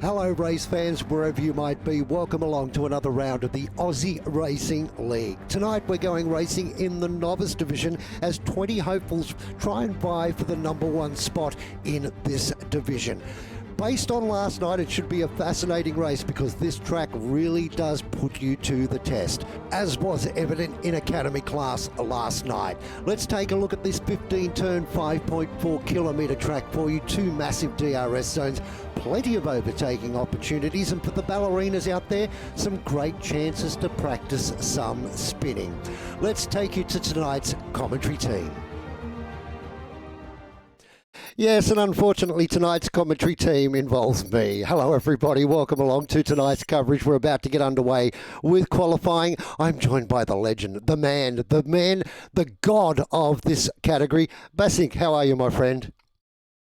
Hello race fans, wherever you might be, welcome along to another round of the Aussie Racing League. Tonight we're going racing in the Novice division as 20 hopefuls try and vie for the #1 spot in this division. Based on last night, it should be a fascinating race because this track really does put you to the test, as was evident in Academy class last night. Let's take a look at this 15-turn, 5.4 kilometre track for you. Two massive DRS zones, plenty of overtaking opportunities, and for the ballerinas out there, some great chances to practice some spinning. Let's take you to tonight's commentary team. Yes, and unfortunately tonight's commentary team involves me. Hello everybody, welcome along to tonight's coverage. We're about to get underway with qualifying. I'm joined by the legend, the man, the god of this category. Basink, how are you, my friend?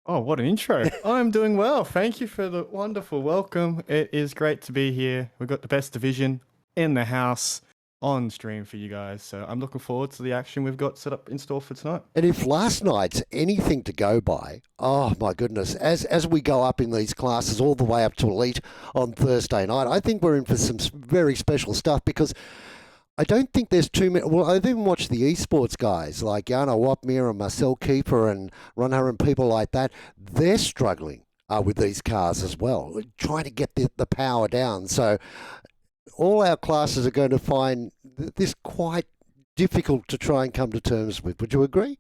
Oh, what an intro. I'm doing well. Thank you for the wonderful welcome. It is great to be here. We've got the best division in the house on stream for you guys. So I'm looking forward to the action we've got set up in store for tonight. And if last night's anything to go by, oh my goodness, as we go up in these classes all the way up to elite on Thursday night, I think we're in for some very special stuff because I don't think there's too many. Well, I've even watched the esports guys like Jana Wapmir and Marcel Keeper and Runner and people like that. They're struggling with these cars as well, trying to get the power down. So all our classes are going to find this quite difficult to try and come to terms with. Would you agree?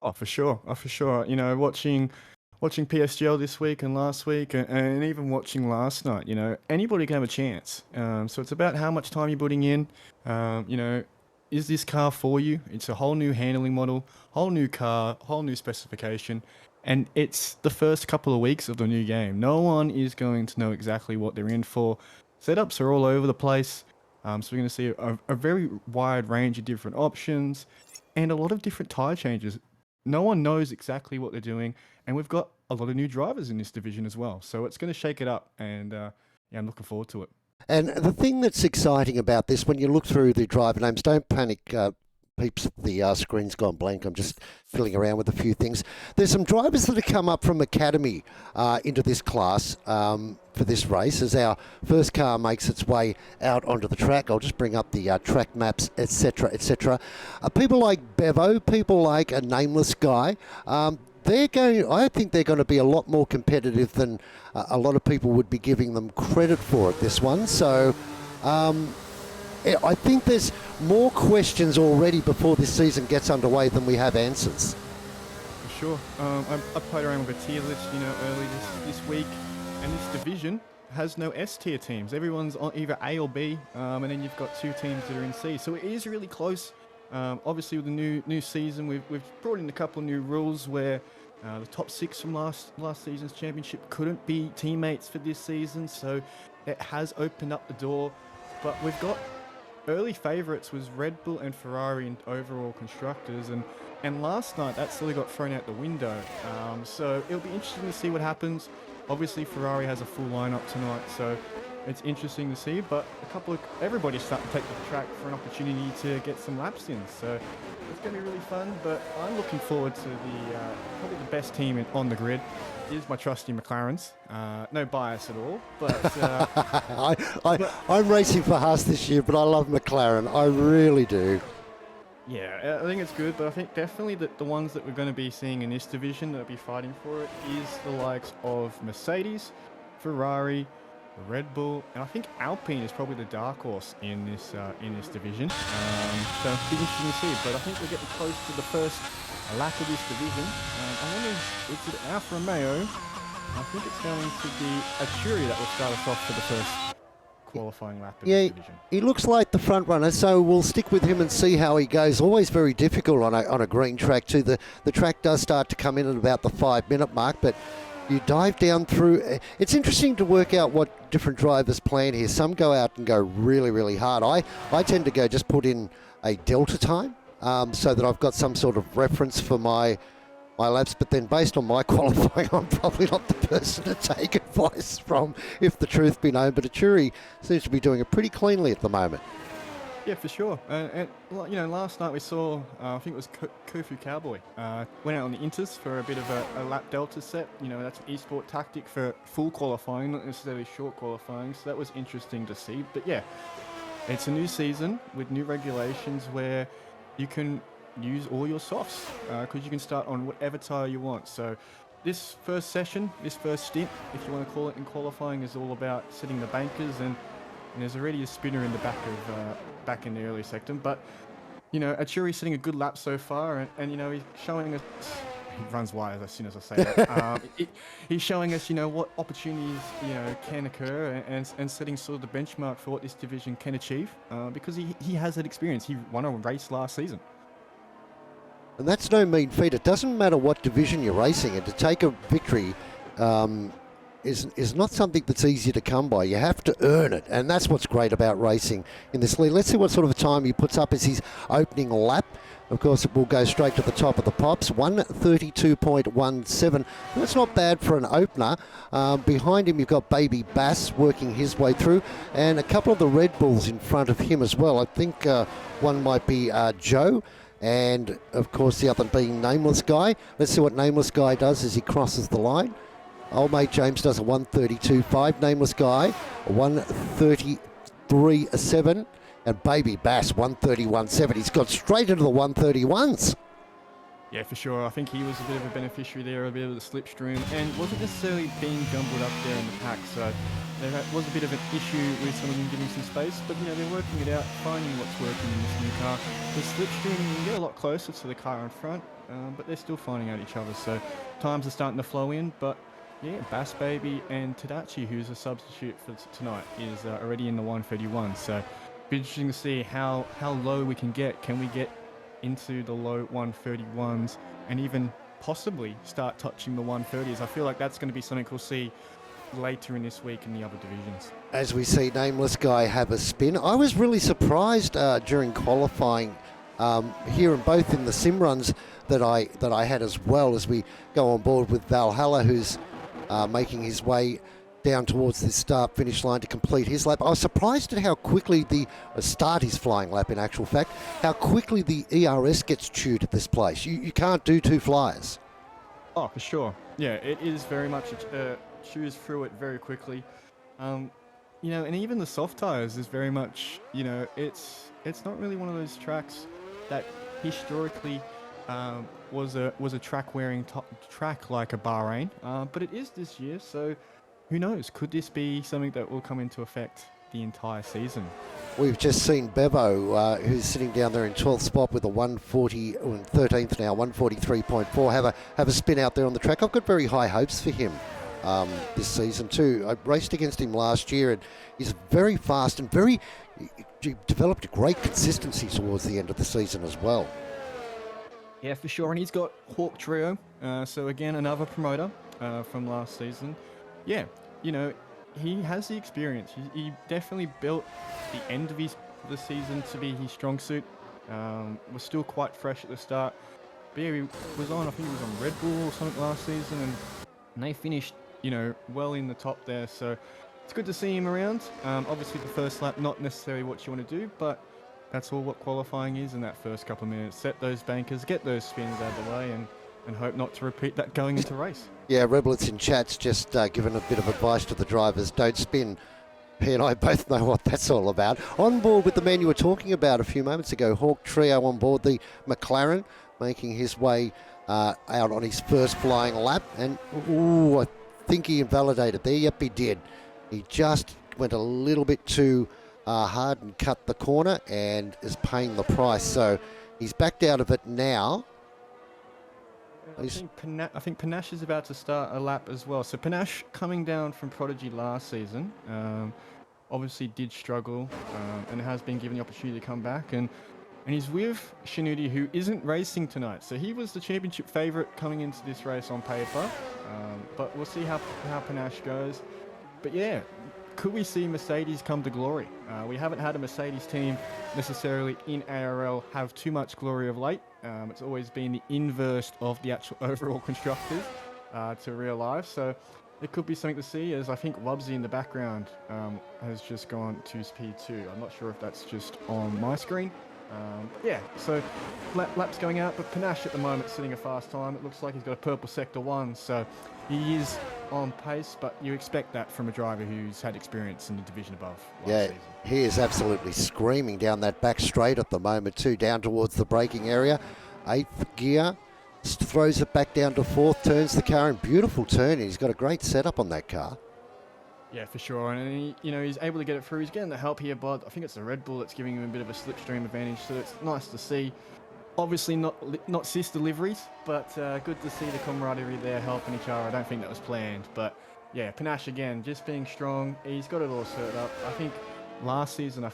Oh, for sure. Oh, for sure. You know, watching PSGL this week and last week and even watching last night, you know, anybody can have a chance. So it's about how much time you're putting in. You know, is this car for you? It's a whole new handling model, whole new car, whole new specification. And it's the first couple of weeks of the new game. No one is going to know exactly what they're in for. Setups are all over the place. So we're going to see a very wide range of different options and a lot of different tyre changes. No one knows exactly what they're doing, and we've got a lot of new drivers in this division as well. So it's going to shake it up, and yeah, I'm looking forward to it. And the thing that's exciting about this, when you look through the driver names, don't panic, peeps, the screen's gone blank. I'm just fiddling around with a few things. There's some drivers that have come up from Academy into this class for this race as our first car makes its way out onto the track. I'll just bring up the track maps, etc., etc. People like Bevo, people like a nameless guy, I think they're going to be a lot more competitive than a lot of people would be giving them credit for at this one. So I think there's more questions already before this season gets underway than we have answers. For sure. I played around with a tier list, you know, early this week, and this division has no S tier teams. Everyone's on either A or B, and then you've got two teams that are in C. So it is really close. Obviously, with the new season, we've brought in a couple of new rules where the top 6 from last season's championship couldn't be teammates for this season. So it has opened up the door, but we've got early favourites was Red Bull and Ferrari in overall constructors, and last night that sort of got thrown out the window. So it'll be interesting to see what happens. Obviously Ferrari has a full lineup tonight, so it's interesting to see, but everybody's starting to take the track for an opportunity to get some laps in. So it's going to be really fun, but I'm looking forward to probably the best team on the grid is my trusty McLarens. No bias at all, but I'm racing for Haas this year, but I love McLaren. I really do. Yeah, I think it's good, but I think definitely that the ones that we're going to be seeing in this division that will be fighting for it is the likes of Mercedes, Ferrari, Red Bull, and I think Alpine is probably the dark horse in this division. So it'll be interesting to see, but I think we're getting close to the first lap of this division. I wonder if it's an Alfa Romeo. I think it's going to be a Churi that will start us off for the first qualifying lap of this division. He looks like the front runner, so we'll stick with him and see how he goes. Always very difficult on a green track too. The track does start to come in at about the 5-minute mark, but you dive down through. It's interesting to work out what different drivers plan here. Some go out and go really, really hard. I tend to go just put in a delta time so that I've got some sort of reference for my laps, but then based on my qualifying, I'm probably not the person to take advice from, if the truth be known. But Achuri seems to be doing it pretty cleanly at the moment. Yeah, for sure. Last night we saw, I think it was Kofu Cowboy, went out on the Inters for a bit of a lap delta set. That's an esport tactic for full qualifying, not necessarily short qualifying. So that was interesting to see. But yeah, it's a new season with new regulations where you can use all your softs because you can start on whatever tyre you want. So this first session, this first stint, if you want to call it, in qualifying is all about setting the bankers, and there's already a spinner in the back in the early sector. But Achuri's setting a good lap so far, and he's showing us. He runs wide as soon as I say that. He's showing us, what opportunities, can occur, and setting sort of the benchmark for what this division can achieve, because he has that experience. He won a race last season. And that's no mean feat. It doesn't matter what division you're racing in. To take a victory is not something that's easy to come by. You have to earn it, and that's what's great about racing in this league. Let's see what sort of a time he puts up as his opening lap. Of course, it will go straight to the top of the pops, 1:32.17. That's not bad for an opener. Behind him, you've got Baby Bass working his way through, and a couple of the Red Bulls in front of him as well. I think one might be Joe, and of course the other being Nameless Guy. Let's see what Nameless Guy does as he crosses the line. Old mate James does a 1:32.5. Nameless Guy, a 1:33.7. And Baby Bass, 1:31.7. He's got straight into the 1:31s. Yeah, for sure. I think he was a bit of a beneficiary there, a bit of the slipstream, and wasn't necessarily being jumbled up there in the pack. So there was a bit of an issue with some of them giving some space, but they're working it out, finding what's working in this new car. The slipstream, you can get a lot closer to the car in front, but they're still finding out each other. So times are starting to flow in, but yeah, Bass Baby and Tadachi, who's a substitute for tonight, is already in the 1:31. So be interesting to see how low we can get. Can we get into the low 1:31s and even possibly start touching the 1:30s? I feel like that's going to be something we'll see later in this week in the other divisions. As we see Nameless Guy have a spin, I was really surprised during qualifying here, and both in the sim runs that I had, as well as we go on board with Valhalla, who's making his way down towards the start-finish line to complete his lap. I was surprised at how quickly start his flying lap, in actual fact, how quickly the ERS gets chewed at this place. You can't do two flyers. Oh, for sure. Yeah, it is very much chews through it very quickly. And even the soft tires is very much, it's not really one of those tracks that historically was a track-wearing track like a Bahrain, but it is this year, so who knows? Could this be something that will come into effect the entire season? We've just seen Bevo, who's sitting down there in 12th spot with a 140, 13th now, 143.4, have a spin out there on the track. I've got very high hopes for him this season too. I raced against him last year, and he's very fast and developed a great consistency towards the end of the season as well. Yeah, for sure. And he's got Hawk Trio, so again, another promoter from last season. Yeah, he has the experience. He definitely built the end of the season to be his strong suit. Was still quite fresh at the start. But yeah, he was on, I think he was on Red Bull or something last season, and they finished, well in the top there. So it's good to see him around. Obviously the first lap, not necessarily what you want to do, but that's all what qualifying is in that first couple of minutes. Set those bankers, get those spins out of the way, and hope not to repeat that going into race. Yeah, Reblets in chat's just given a bit of advice to the drivers. Don't spin. He and I both know what that's all about. On board with the man you were talking about a few moments ago, Hawk Trio on board the McLaren, making his way out on his first flying lap. And, I think he invalidated there. Yep, he did. He just went a little bit too hard and cut the corner and is paying the price. So he's backed out of it now. I think Panache is about to start a lap as well. So Panache, coming down from Prodigy last season, obviously did struggle and has been given the opportunity to come back. And he's with Shinudi, who isn't racing tonight. So he was the championship favourite coming into this race on paper. But we'll see how Panache goes. But yeah, could we see Mercedes come to glory? We haven't had a Mercedes team necessarily in ARL have too much glory of late. It's always been the inverse of the actual overall constructors to real life. So it could be something to see, as I think Wubsy in the background has just gone to P2. I'm not sure if that's just on my screen. But yeah, so laps going out, but Panache at the moment sitting a fast time. It looks like he's got a purple sector 1, so he is on pace, but you expect that from a driver who's had experience in the division above last season. He is absolutely screaming down that back straight at the moment too, down towards the braking area. 8th gear, throws it back down to 4th, turns the car in beautiful turn. He's got a great setup on that car. Yeah, for sure, and he's able to get it through. He's getting the help here, but I think it's the Red Bull that's giving him a bit of a slipstream advantage, so it's nice to see. Obviously not sister liveries, but good to see the camaraderie there helping each other. I don't think that was planned, but yeah, Panache again, just being strong. He's got it all set up. I think last season,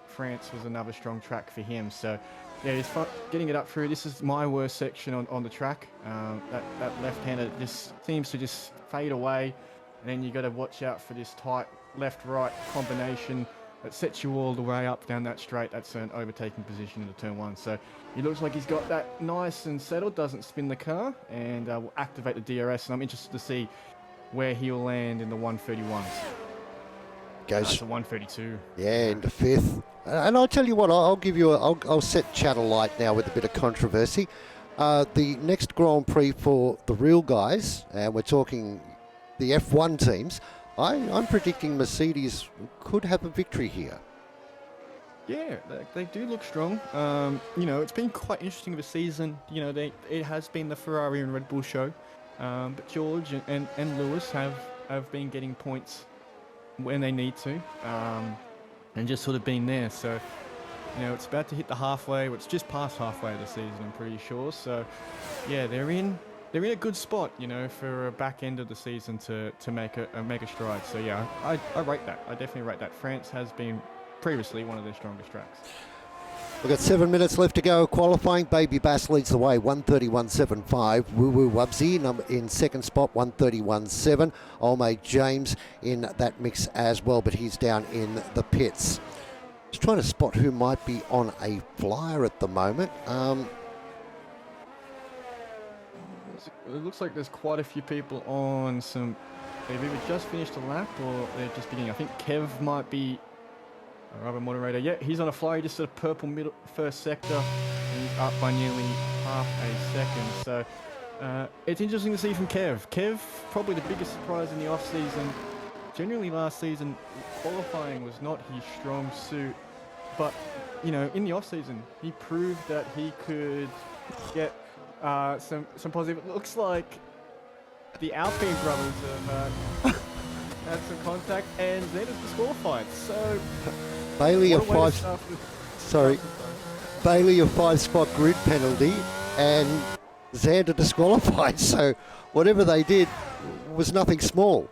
France was another strong track for him, so yeah, he's getting it up through. This is my worst section on the track. That left-hander just seems to just fade away. And then you got to watch out for this tight left-right combination that sets you all the way up down that straight. That's an overtaking position into turn 1. So he looks like he's got that nice and settled, doesn't spin the car, and will activate the DRS. And I'm interested to see where he'll land in the 131s. Goes to 132. Yeah, into 5th. And I'll tell you what, I'll set Channel Light now with a bit of controversy. The next Grand Prix for the real guys, and we're talking the F1 teams, I'm predicting Mercedes could have a victory here. Yeah, they do look strong. It's been quite interesting of a season. It has been the Ferrari and Red Bull show, but George and Lewis have been getting points when they need to, and just sort of been there. So, it's about to hit the halfway. Well, it's just past halfway of the season, I'm pretty sure. So, yeah, they're in a good spot, for a back end of the season to make a stride. So yeah, I rate that. I definitely rate that. France has been previously one of their strongest tracks. We've got 7 minutes left to go. Qualifying, Baby Bass leads the way, 131.75. Woo Woo Wubsy in second spot, 131.7. Old Mate James in that mix as well, but he's down in the pits. Just trying to spot who might be on a flyer at the moment. It looks like there's quite a few people on some. They've either just finished a lap or they're just beginning. I think Kev might be our other moderator. Yeah, he's on a flyer. He just sort of purple middle first sector, and he's up by nearly half a second. So it's interesting to see from Kev. Kev, probably the biggest surprise in the off season. Generally, last season qualifying was not his strong suit, but in the off season he proved that he could get some positive. It looks like the Alpine brothers have had some contact, and Zenda's disqualified. So Bailey a 5-spot grid penalty, and Xander disqualified. So whatever they did was nothing small.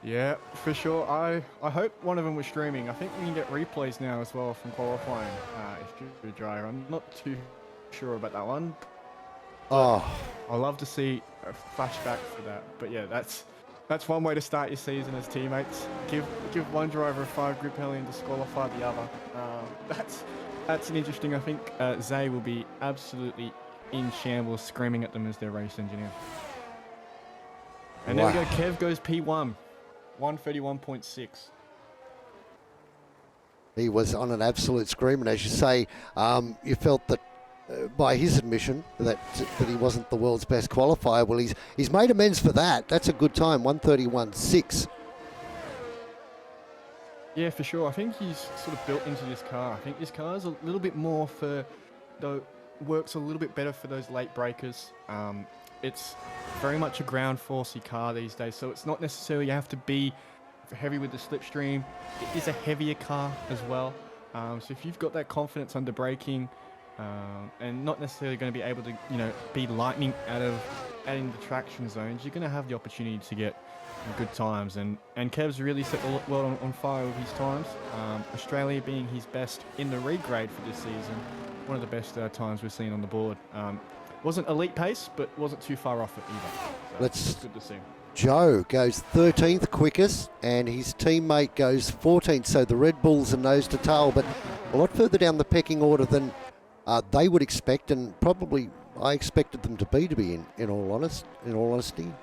Yeah, for sure. I hope one of them was streaming. I think we can get replays now as well from qualifying. If you're a driver, I'm not too sure about that one. Oh, I love to see a flashback for that. But yeah, that's one way to start your season as teammates. Give one driver a 5 grid penalty and disqualify the other. That's an interesting. I think Zay will be absolutely in shambles, screaming at them as their race engineer. And there we go. Kev goes P1, 131.6. He was on an absolute scream, and as you say, you felt that. By his admission that he wasn't the world's best qualifier. Well, he's made amends for that. That's a good time, 131.6. Yeah, for sure. I think he's sort of built into this car. I think this car is a little bit more works a little bit better for those late breakers. It's very much a ground forcey car these days, so it's not necessarily you have to be heavy with the slipstream. It is a heavier car as well. So if you've got that confidence under braking, and not necessarily going to be able to, be lightning out of adding the traction zones, you're going to have the opportunity to get good times. And Kev's really set the world on fire with his times. Australia being his best in the regrade for this season, one of the best times we've seen on the board. Wasn't elite pace, but wasn't too far off it either. So it's good to see. Joe goes 13th quickest, and his teammate goes 14th. So the Red Bulls are nose to tail, but a lot further down the pecking order than they would expect, and probably I expected them to be in all honesty.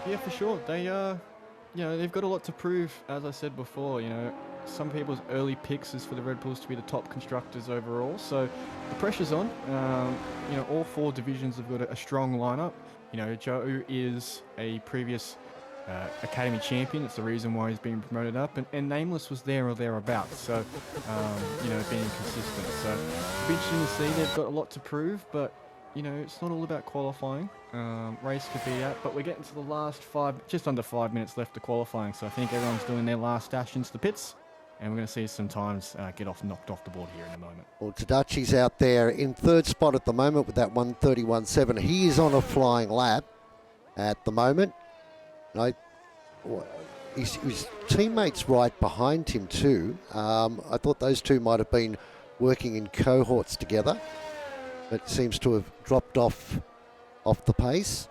Yeah, for sure. They've got a lot to prove. As I said before, some people's early picks is for the Red Bulls to be the top constructors overall. So the pressure's on. All four divisions have got a strong lineup. Joe is a previous academy champion. It's the reason why he's been promoted up. And Nameless was there or thereabouts. So, being consistent. So it'll be interesting to see. They've got a lot to prove, but it's not all about qualifying. Race could be that, but we're getting to the last just under 5 minutes left of qualifying. So I think everyone's doing their last dash into the pits, and we're going to see some times knocked off the board here in a moment. Well, Tadachi's out there in third spot at the moment with that 1:31.7. He is on a flying lap at the moment. His teammates right behind him too. I thought those two might have been working in cohorts together. It seems to have dropped off the pace.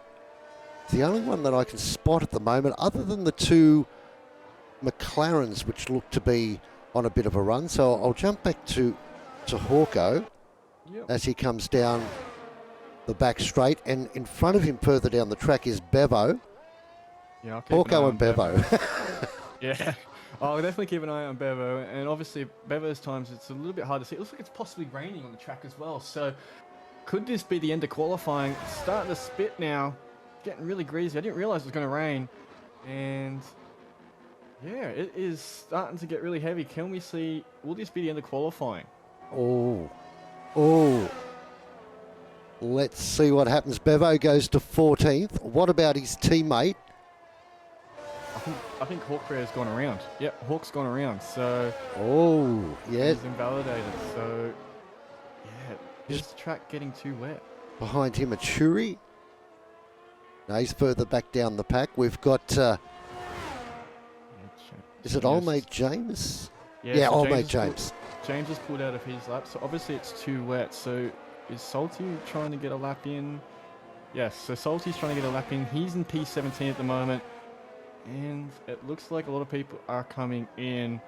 It's the only one that I can spot at the moment, other than the two McLarens, which look to be on a bit of a run. So I'll jump back to Hawko as he comes down the back straight, and in front of him further down the track is Bevo. Yeah, Hawko and Bevo. Yeah. I'll definitely keep an eye on Bevo, and obviously Bevo's times it's a little bit hard to see. It looks like it's possibly raining on the track as well, so could this be the end of qualifying? It's starting to spit now, getting really greasy. I didn't realize it was going to rain, and yeah, it is starting to get really heavy. Can we see, will this be the end of qualifying? Oh, let's see what happens. Bevo goes to 14th. What about his teammate? I think Hawk has gone around. Yep, Hawk's gone around. So Yeah, he's invalidated. So yeah, is the track getting too wet? Behind him, a Churi. No, he's further back down the pack. We've got. Is it old mate James? Yeah, so old mate James. James has pulled out of his lap, so obviously it's too wet. So is Salty trying to get a lap in? Yes, so Salty's trying to get a lap in. He's in P17 at the moment. And it looks like a lot of people are coming in.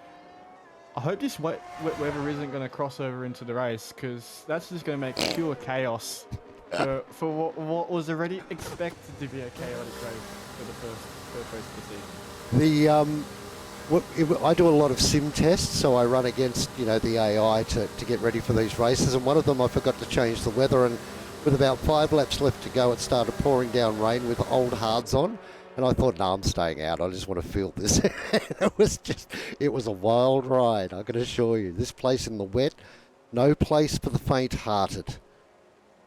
I hope this wet weather isn't going to cross over into the race, because that's just going to make pure chaos for what was already expected to be a chaotic race for the first race of the season. I do a lot of sim tests, so I run against the AI to get ready for these races, and one of them I forgot to change the weather, and with about 5 laps left to go, it started pouring down rain with old hards on. And I thought, no, I'm staying out. I just want to feel this. It was a wild ride, I can assure you. This place in the wet, no place for the faint-hearted.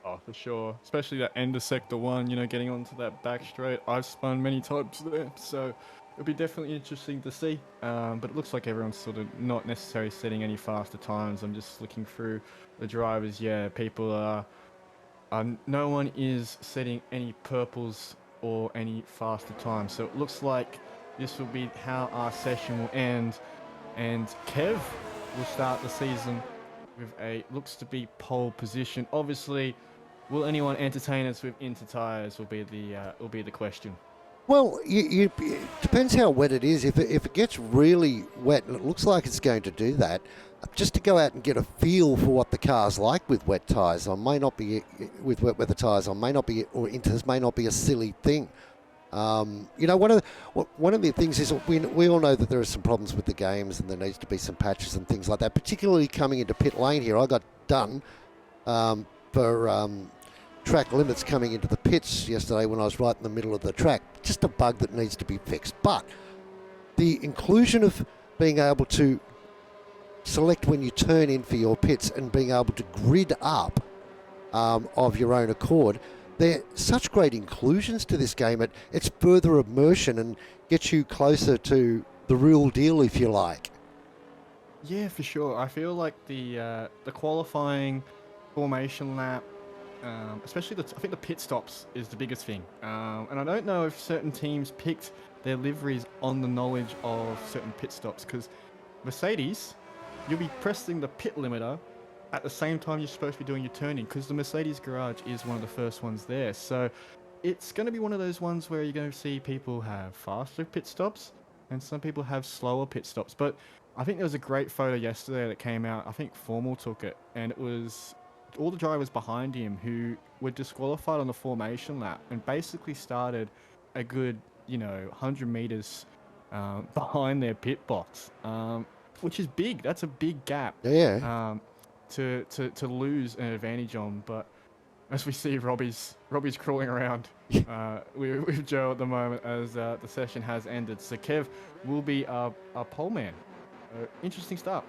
Oh, for sure. Especially that end of Sector 1, getting onto that back straight. I've spun many times there, so it'll be definitely interesting to see. But it looks like everyone's sort of not necessarily setting any faster times. I'm just looking through the drivers. Yeah, people are... no one is setting any purples or any faster time. So it looks like this will be how our session will end, and Kev will start the season with looks to be pole position. Obviously, will anyone entertain us with inter tires will be the question. Well, it depends how wet it is. If it gets really wet, and it looks like it's going to do that, just to go out and get a feel for what the car's like with wet tyres, with wet weather tyres, or inters may not be a silly thing. One of the things is we all know that there are some problems with the games, and there needs to be some patches and things like that. Particularly coming into pit lane here, I got done for track limits coming into the pits yesterday when I was right in the middle of the track. Just a bug that needs to be fixed. But the inclusion of being able to select when you turn in for your pits and being able to grid up of your own accord, they're such great inclusions to this game. It's further immersion and gets you closer to the real deal, if you like. Yeah, for sure. I feel like the qualifying formation lap, especially I think the pit stops is the biggest thing. And I don't know if certain teams picked their liveries on the knowledge of certain pit stops, because Mercedes, you'll be pressing the pit limiter at the same time you're supposed to be doing your turning, because the Mercedes garage is one of the first ones there. So it's going to be one of those ones where you're going to see people have faster pit stops and some people have slower pit stops. But I think there was a great photo yesterday that came out. I think Formal took it, and it was all the drivers behind him who were disqualified on the formation lap and basically started a good 100 meters behind their pit box, which is big. That's a big gap. Yeah. To lose an advantage on. But as we see, Robbie's crawling around with Joe at the moment as the session has ended. So Kev will be our pole man. Interesting start.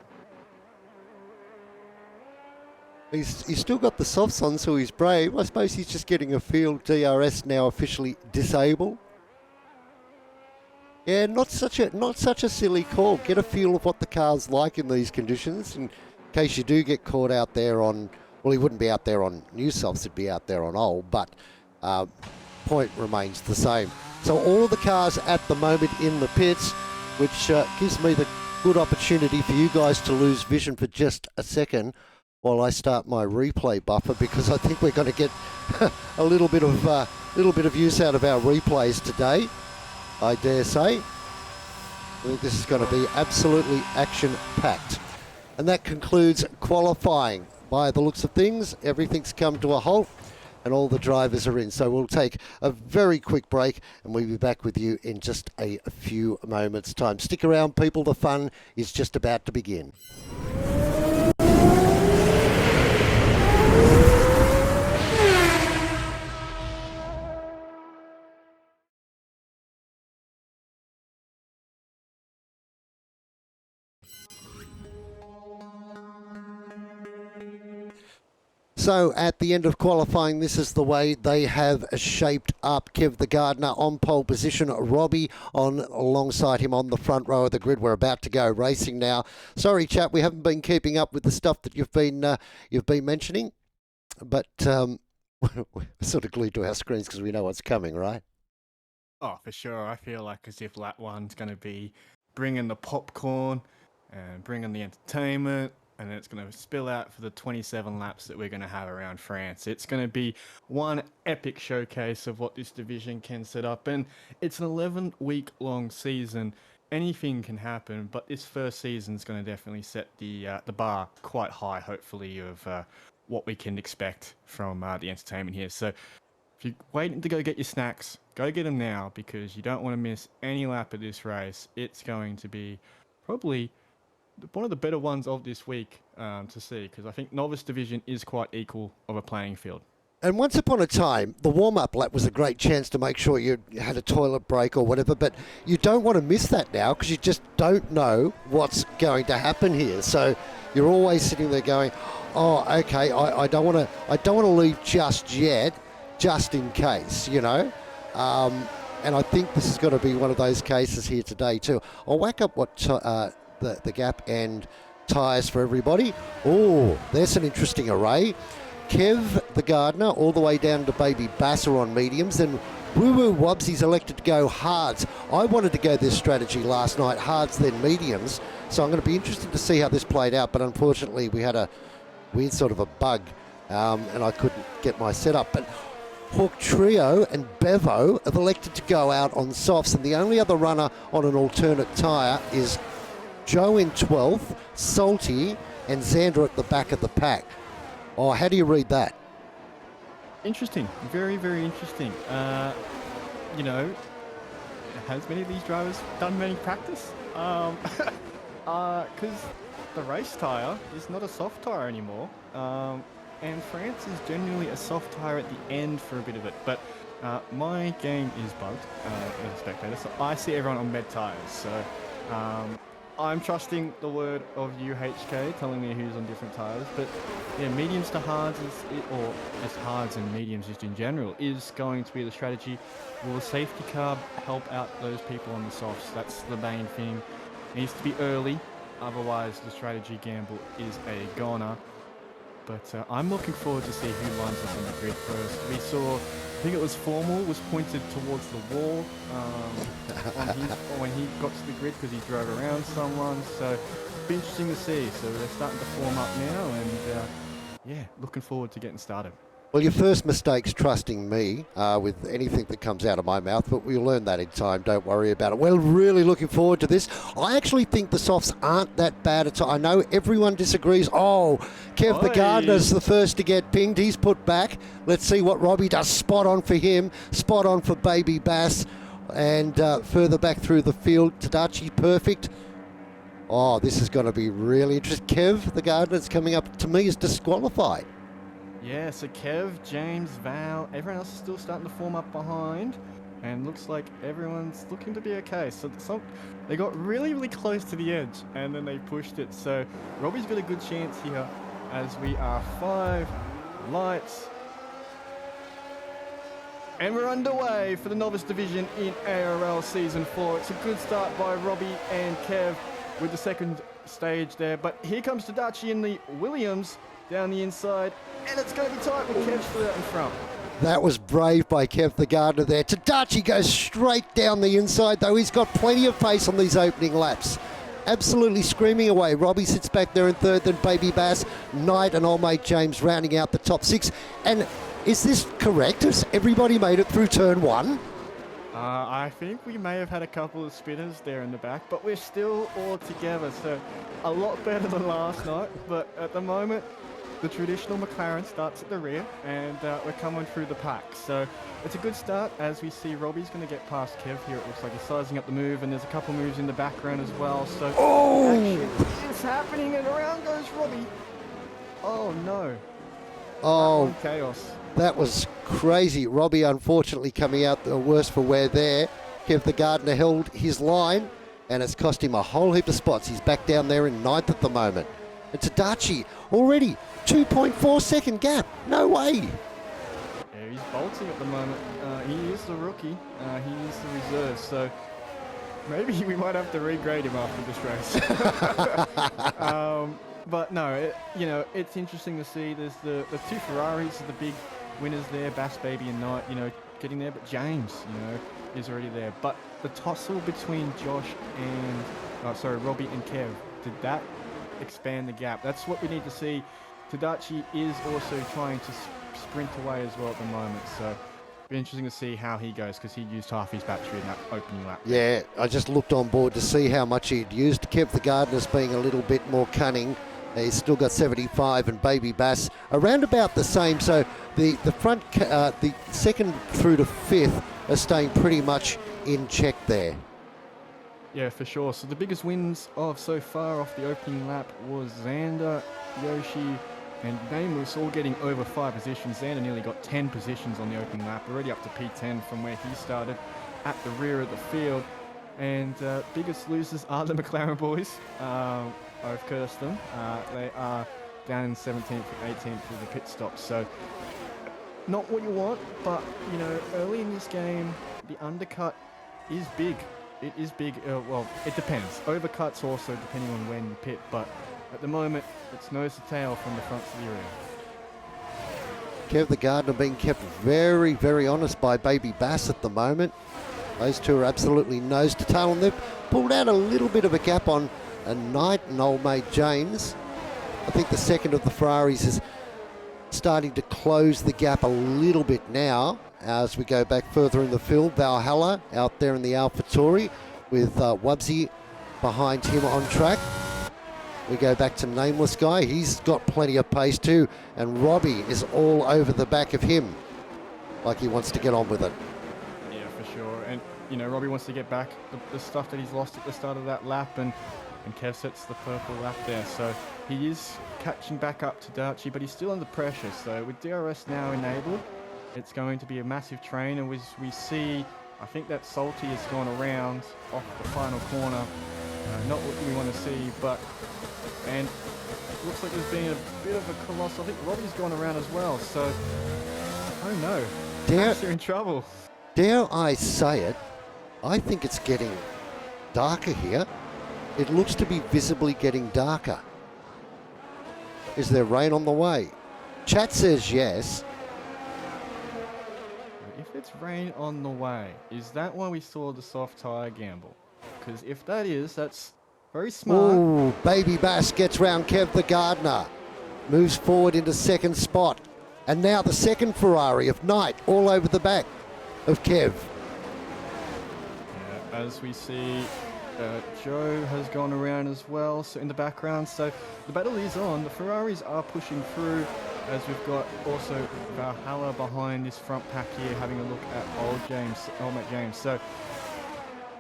He's still got the softs on, so he's brave. I suppose he's just getting a feel. DRS now officially disabled. Yeah, not such a silly call. Get a feel of what the car's like in these conditions. In case you do get caught out there on, well, he wouldn't be out there on new softs, he'd be out there on old, but point remains the same. So all of the cars at the moment in the pits, which gives me the good opportunity for you guys to lose vision for just a second while I start my replay buffer, because I think we're going to get a little bit of use out of our replays today, I dare say. I think this is going to be absolutely action-packed. And that concludes qualifying. By the looks of things, everything's come to a halt and all the drivers are in. So we'll take a very quick break and we'll be back with you in just a few moments' time. Stick around, people. The fun is just about to begin. So at the end of qualifying, this is the way they have shaped up. Kev the Gardener on pole position, Robbie alongside him on the front row of the grid. We're about to go racing now. Sorry, chat, we haven't been keeping up with the stuff that you've been mentioning, but we're sort of glued to our screens because we know what's coming, right? Oh, for sure. I feel like as if lap one's going to be bringing the popcorn and bringing the entertainment, and then it's going to spill out for the 27 laps that we're going to have around France. It's going to be one epic showcase of what this division can set up, and it's an 11-week-long season. Anything can happen, but this first season is going to definitely set the bar quite high, hopefully, of what we can expect from the entertainment here. So if you're waiting to go get your snacks, go get them now, because you don't want to miss any lap of this race. It's going to be probably one of the better ones of this week to see, because I think Novice division is quite equal of a playing field. And once upon a time, the warm-up lap was a great chance to make sure you had a toilet break or whatever, but you don't want to miss that now because you just don't know what's going to happen here. So you're always sitting there going, oh, okay, I don't want to leave just yet, just in case, you know. And I think this is going to be one of those cases here today too. I'll whack up what the gap and tyres for everybody. Oh, there's an interesting array. Kev the Gardener all the way down to Baby Basser on mediums, and Woo Woo Wobbsy's elected to go hards. I wanted to go this strategy last night, hards then mediums, so I'm going to be interested to see how this played out, but unfortunately we had a weird sort of a bug and I couldn't get my setup. But Hawk Trio and Bevo have elected to go out on softs, and the only other runner on an alternate tyre is Joe in 12th, Salty, and Xander at the back of the pack. Oh, how do you read that? Interesting. Very, very interesting. You know, has many of these drivers done many practice? Because the race tyre is not a soft tyre anymore. And France is generally a soft tyre at the end for a bit of it. But my game is bugged as a spectator, so I see everyone on med tyres. So I'm trusting the word of UHK telling me who's on different tyres. But yeah, mediums to hards, or just hards and mediums just in general, is going to be the strategy. Will the safety car help out those people on the softs? That's the main thing. It needs to be early, otherwise the strategy gamble is a goner. But I'm looking forward to see who lines up on the grid first. We saw, I think it was Formal was pointed towards the wall when he got to the grid because he drove around someone. So it'll be interesting to see. So they're starting to form up now, and yeah, looking forward to getting started. Well, your first mistake's trusting me with anything that comes out of my mouth, but we'll learn that in time. Don't worry about it. We're really looking forward to this. I actually think the softs aren't that bad at all. I know everyone disagrees. Oh, Kev the Gardener's the first to get pinged. He's put back. Let's see what Robbie does. Spot on for him. Spot on for Baby Bass. And further back through the field, Tadachi perfect. Oh, this is going to be really interesting. Kev, the Gardener's coming up to me, is disqualified. Yeah, so Kev, James, Val, everyone else is still starting to form up behind. And looks like everyone's looking to be okay. So they got really, really close to the edge and then they pushed it. So Robbie's got a good chance here as we are 5 lights. And we're underway for the Novice Division in ARL Season 4. It's a good start by Robbie and Kev with the second stage there. But here comes Tadachi in the Williams down the inside. And it's going to be tight with Kev still out in front. That was brave by Kev the Gardener there. Tadachi goes straight down the inside, though. He's got plenty of pace on these opening laps. Absolutely screaming away. Robbie sits back there in third, then Baby Bass, Knight and old mate James rounding out the top 6. And is this correct? Has everybody made it through turn 1? I think we may have had a couple of spinners there in the back, but we're still all together, so a lot better than last night. But at the moment, the traditional McLaren starts at the rear, and we're coming through the pack. So it's a good start as we see Robbie's going to get past Kev here. It looks like he's sizing up the move, and there's a couple moves in the background as well. So action is happening, and around goes Robbie. Oh no. Oh, chaos. That was crazy. Robbie unfortunately coming out the worse for wear there. Kev the Gardener held his line, and it's cost him a whole heap of spots. He's back down there in 9th at the moment. And Tadachi already 2.4 second gap. No way. Yeah, he's bolting at the moment. He is the rookie. He is the reserve. So maybe we might have to regrade him after this race. But no, it's interesting to see. There's the 2 Ferraris, the big winners there, Bass Baby and Knight, getting there. But James, is already there. But the tussle between Josh and, Robbie and Kev, did that expand the gap? That's what we need to see. Tadachi is also trying to sprint away as well at the moment, so it'll be interesting to see how he goes because he used half his battery in that opening lap. Yeah, I just looked on board to see how much he'd used. Kev the Gardener's being a little bit more cunning. He's still got 75 and Baby Bass around about the same, so the front, the 2nd through to 5th are staying pretty much in check there. Yeah, for sure. So the biggest wins so far off the opening lap was Xander, Yoshi, and Nameless all getting over 5 positions. Xander nearly got 10 positions on the opening lap, already up to P10 from where he started at the rear of the field. And biggest losers are the McLaren boys. I've cursed them. They are down in 17th and 18th with the pit stops. So not what you want, but early in this game, the undercut is big. It is big. Well, it depends. Overcuts also depending on when you pit, but at the moment, it's nose to tail from the front to the rear. Kev the Gardener being kept very, very honest by Baby Bass at the moment. Those two are absolutely nose to tail, and they've pulled out a little bit of a gap on a Knight and old mate James. I think the 2nd of the Ferraris is starting to close the gap a little bit now as we go back further in the field. Valhalla out there in the AlphaTauri with Wubsy behind him on track. We go back to Nameless Guy. He's got plenty of pace too, and Robbie is all over the back of him like he wants to get on with it. Yeah, for sure. And Robbie wants to get back the stuff that he's lost at the start of that lap, and Kev sets the purple lap there. So he is catching back up to Tadachi, but he's still under pressure. So with DRS now enabled, it's going to be a massive train. And as we see, I think that Salty has gone around off the final corner. Not what we want to see, and looks like there's been a bit of a colossal. I think Robbie's gone around as well. So, oh no, they're in trouble. Dare I say it, I think it's getting darker here. It looks to be visibly getting darker. Is there rain on the way? Chat says yes. If it's rain on the way, is that why we saw the soft tyre gamble? Because if that is, that's very smart. Ooh, Baby Bass gets round Kev the Gardener. Moves forward into 2nd spot. And now the 2nd Ferrari of Knight all over the back of Kev. Yeah, as we see, Joe has gone around as well, so in the background. So the battle is on. The Ferraris are pushing through, as we've got also Valhalla behind this front pack here, having a look at old mate James. So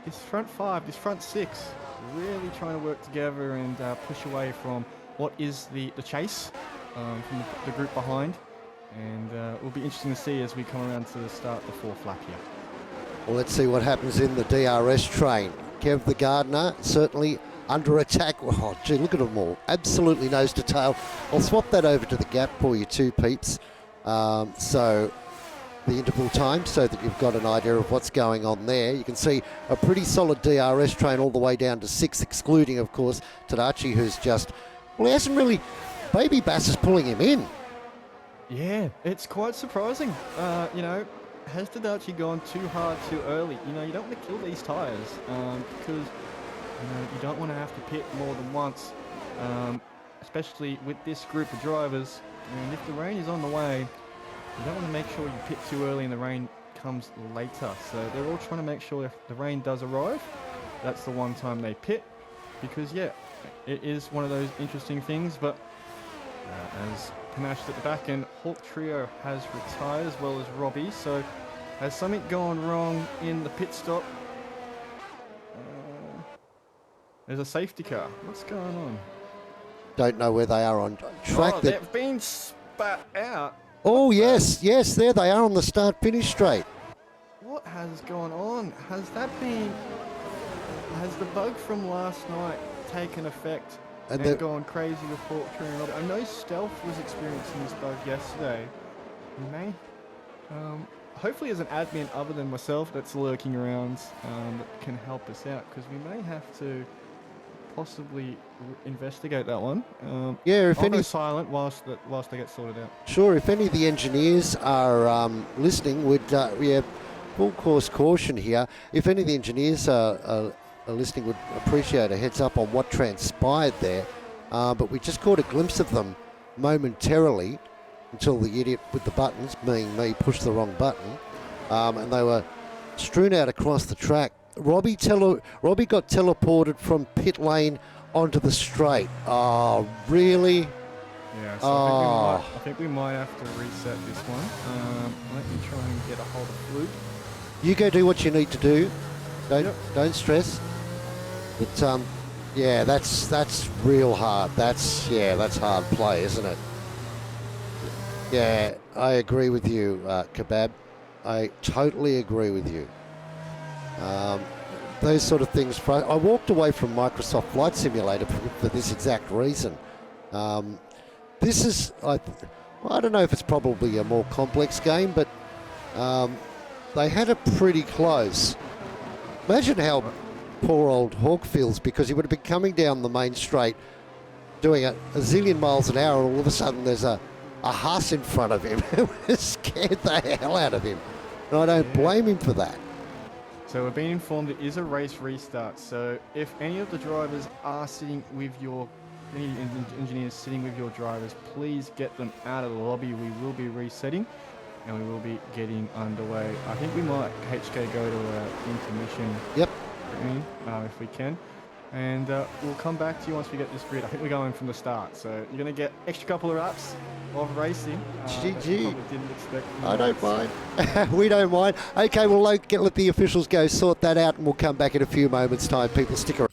this front five, this front six, really trying to work together and push away from what is the chase from the group behind. And it will be interesting to see as we come around to the start the fourth lap here. Well, let's see what happens in the DRS train. Kev the Gardener certainly under attack. Oh, gee, look at them all. Absolutely nose to tail. I'll swap that over to the gap for you too, peeps. So the interval time, so that you've got an idea of what's going on there. You can see a pretty solid DRS train all the way down to 6, excluding, of course, Tadachi, who's just, well, he hasn't really, Baby Bass is pulling him in. Yeah, it's quite surprising. You know, has Tadachi gone too hard too early? You know, you don't want to kill these tyres because, you know, you don't want to have to pit more than once, especially with this group of drivers. And if the rain is on the way, you don't want to make sure you pit too early and the rain comes later. So they're all trying to make sure if the rain does arrive, that's the one time they pit. Because, yeah, it is one of those interesting things. But as Panache at the back end, Hawk Trio has retired as well as Robbie. So has something gone wrong in the pit stop? There's a safety car. What's going on? Don't know where they are on track. Oh, they've been spat out. Oh, yes, yes, there they are on the start-finish straight. What has gone on? Has the bug from last night taken effect and gone crazy with Hawk Trio and Robbie? I know Stealth was experiencing this bug yesterday. We may, hopefully as an admin other than myself that's lurking around that can help us out, because we may have to possibly investigate that one. Yeah, if I'll any go silent whilst they get sorted out. Sure, if any of the engineers are listening, would full course caution here. If any of the engineers are listening, would appreciate a heads up on what transpired there. But we just caught a glimpse of them momentarily until the idiot with the buttons, being me, pushed the wrong button, and they were strewn out across the track. Robbie got teleported from pit lane onto the straight. Oh, really? Yeah, so I think we might have to reset this one. Let me try and get a hold of Fluke. You go do what you need to do. Don't stress. But yeah, that's real hard. That's hard play, isn't it? Yeah, I agree with you, Kebab. I totally agree with you. Those sort of things. I walked away from Microsoft Flight Simulator for this exact reason. This is, I don't know if it's probably a more complex game, but they had it pretty close. Imagine how poor old Hawk feels, because he would have been coming down the main straight doing a zillion miles an hour, and all of a sudden there's a Haas in front of him. It scared the hell out of him. And I don't blame him for that. So we're being informed it is a race restart. So if any of the drivers are sitting with any engineers sitting with your drivers, please get them out of the lobby. We will be resetting and we will be getting underway. I think we might HK go to intermission. Yep. If we can. And we'll come back to you once we get this grid. I think we're going from the start. So you're going to get extra couple of laps of racing. GG. Didn't expect. I don't mind. We don't mind. Okay, we'll let the officials go sort that out, and we'll come back in a few moments' time. People, stick around.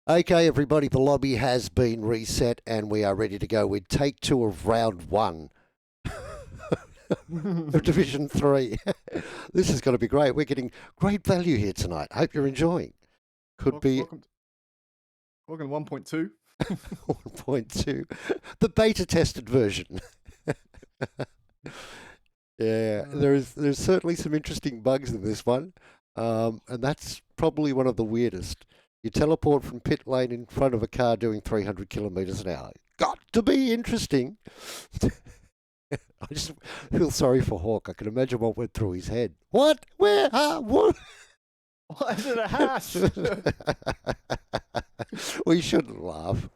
Okay, everybody, the lobby has been reset and we are ready to go with take 2 of round 1 of Division 3. This is going to be great. We're getting great value here tonight. Hope you're enjoying. Could be welcome 1.2. 1.2. The beta tested version. Yeah, there's certainly some interesting bugs in this one. And that's probably one of the weirdest. You teleport from pit lane in front of a car doing 300 kilometres an hour. Got to be interesting. I just feel sorry for Hawk. I can imagine what went through his head. What? Where? What? Why is it a hash? We shouldn't laugh.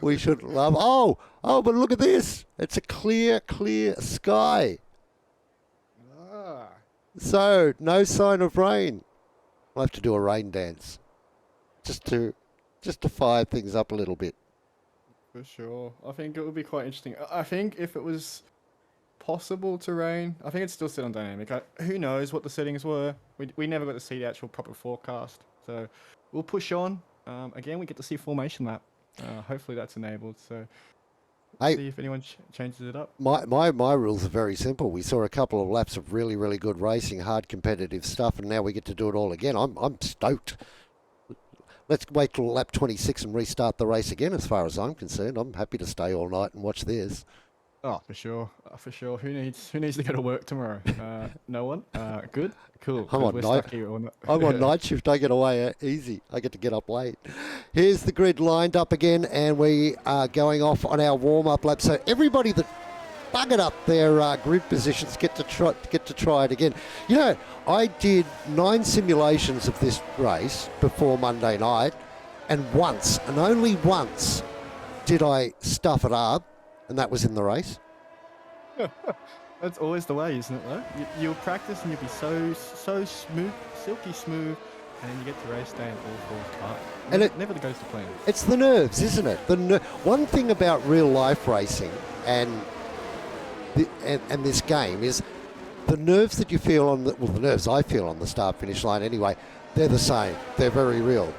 We shouldn't laugh. Oh, but look at this. It's a clear sky. So, no sign of rain. I'll have to do a rain dance just to fire things up a little bit. For sure. I think it would be quite interesting. I think if it was possible to rain, I think it's still set on dynamic. Who knows what the settings were? We never got to see the actual proper forecast. So we'll push on. Again, we get to see formation lap. Hopefully that's enabled. So see if anyone changes it up. My rules are very simple. We saw a couple of laps of really, really good racing, hard competitive stuff, and now we get to do it all again. I'm stoked. Let's wait till lap 26 and restart the race again. As far as I'm concerned, I'm happy to stay all night and watch theirs. Oh, for sure, for sure. Who needs to go to work tomorrow? No one. Good, cool. I'm on night shift. I get away easy. I get to get up late. Here's the grid lined up again, and we are going off on our warm-up lap. So everybody that buggered up their grid positions get to try it again. You know, I did 9 simulations of this race before Monday night, and once, and only once, did I stuff it up. And that was in the race. That's always the way, isn't it, though? You'll practice and you'll be so smooth, silky smooth, and then you get to race day and all falls apart. And it never goes to plan. It's the nerves, isn't it? One thing about real life racing and this game is the nerves that you feel on the nerves I feel on the start finish line anyway. They're the same. They're very real.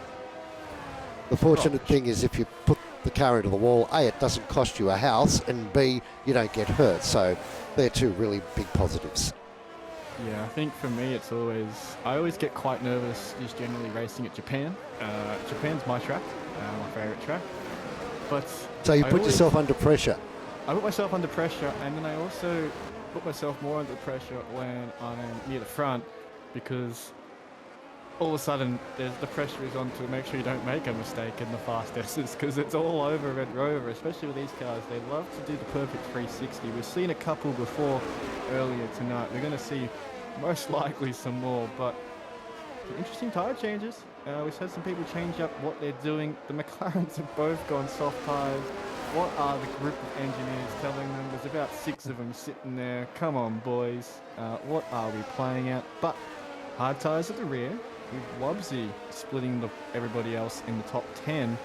The fortunate thing is if you put the car into the wall, A, it doesn't cost you a house, and B, you don't get hurt. So they're two really big positives. Yeah, I think for me I always get quite nervous just generally racing at Japan. Japan's my track, my favourite track. But so you put yourself under pressure? I put myself under pressure, and then I also put myself more under pressure when I'm near the front, because all of a sudden the pressure is on to make sure you don't make a mistake in the fast S's, because it's all over Red Rover, especially with these cars. They love to do the perfect 360. We've seen a couple before earlier tonight. We're going to see most likely some more, but some interesting tyre changes. We've had some people change up what they're doing. The McLarens have both gone soft tyres. What are the group of engineers telling them? There's about 6 of them sitting there. Come on, boys. What are we playing at? But hard tyres at the rear, with Wobbsy splitting everybody else in the top 10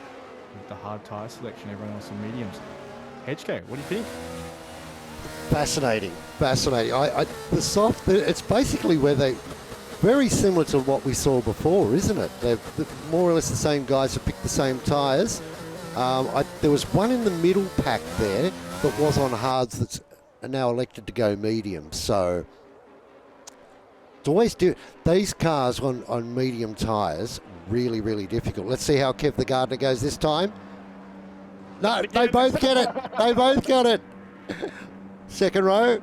with the hard tyre selection, everyone else in mediums. HK, what do you think? Fascinating. The soft, it's basically where they, very similar to what we saw before, isn't it? They're more or less the same guys who picked the same tyres. There was one in the middle pack there that was on hards that's now elected to go medium. So it's always these cars on medium tyres, really, really difficult. Let's see how Kev the Gardener goes this time. No, they both get it. They both got it. Second row.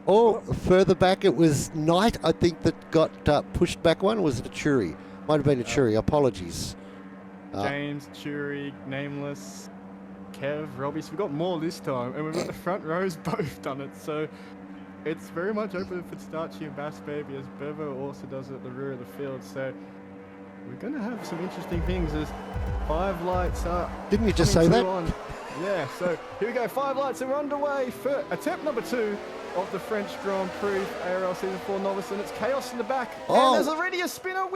Or further back, it was Knight, I think, that got pushed back one. Or was it a Churi? Might have been a Churi. Apologies. James, Churi, Nameless, Kev, Robbie. So we've got more this time. And we've got the front rows both done it. So it's very much open for Starchy and Bass Baby, as Bevo also does it at the rear of the field. So we're going to have some interesting things as 5 lights are. Didn't you just say that? On. Yeah, so here we go. 5 lights are underway for attempt number 2 of the French Grand Prix ARL Season 4 Novice, and it's chaos in the back. Oh. And there's already a spinner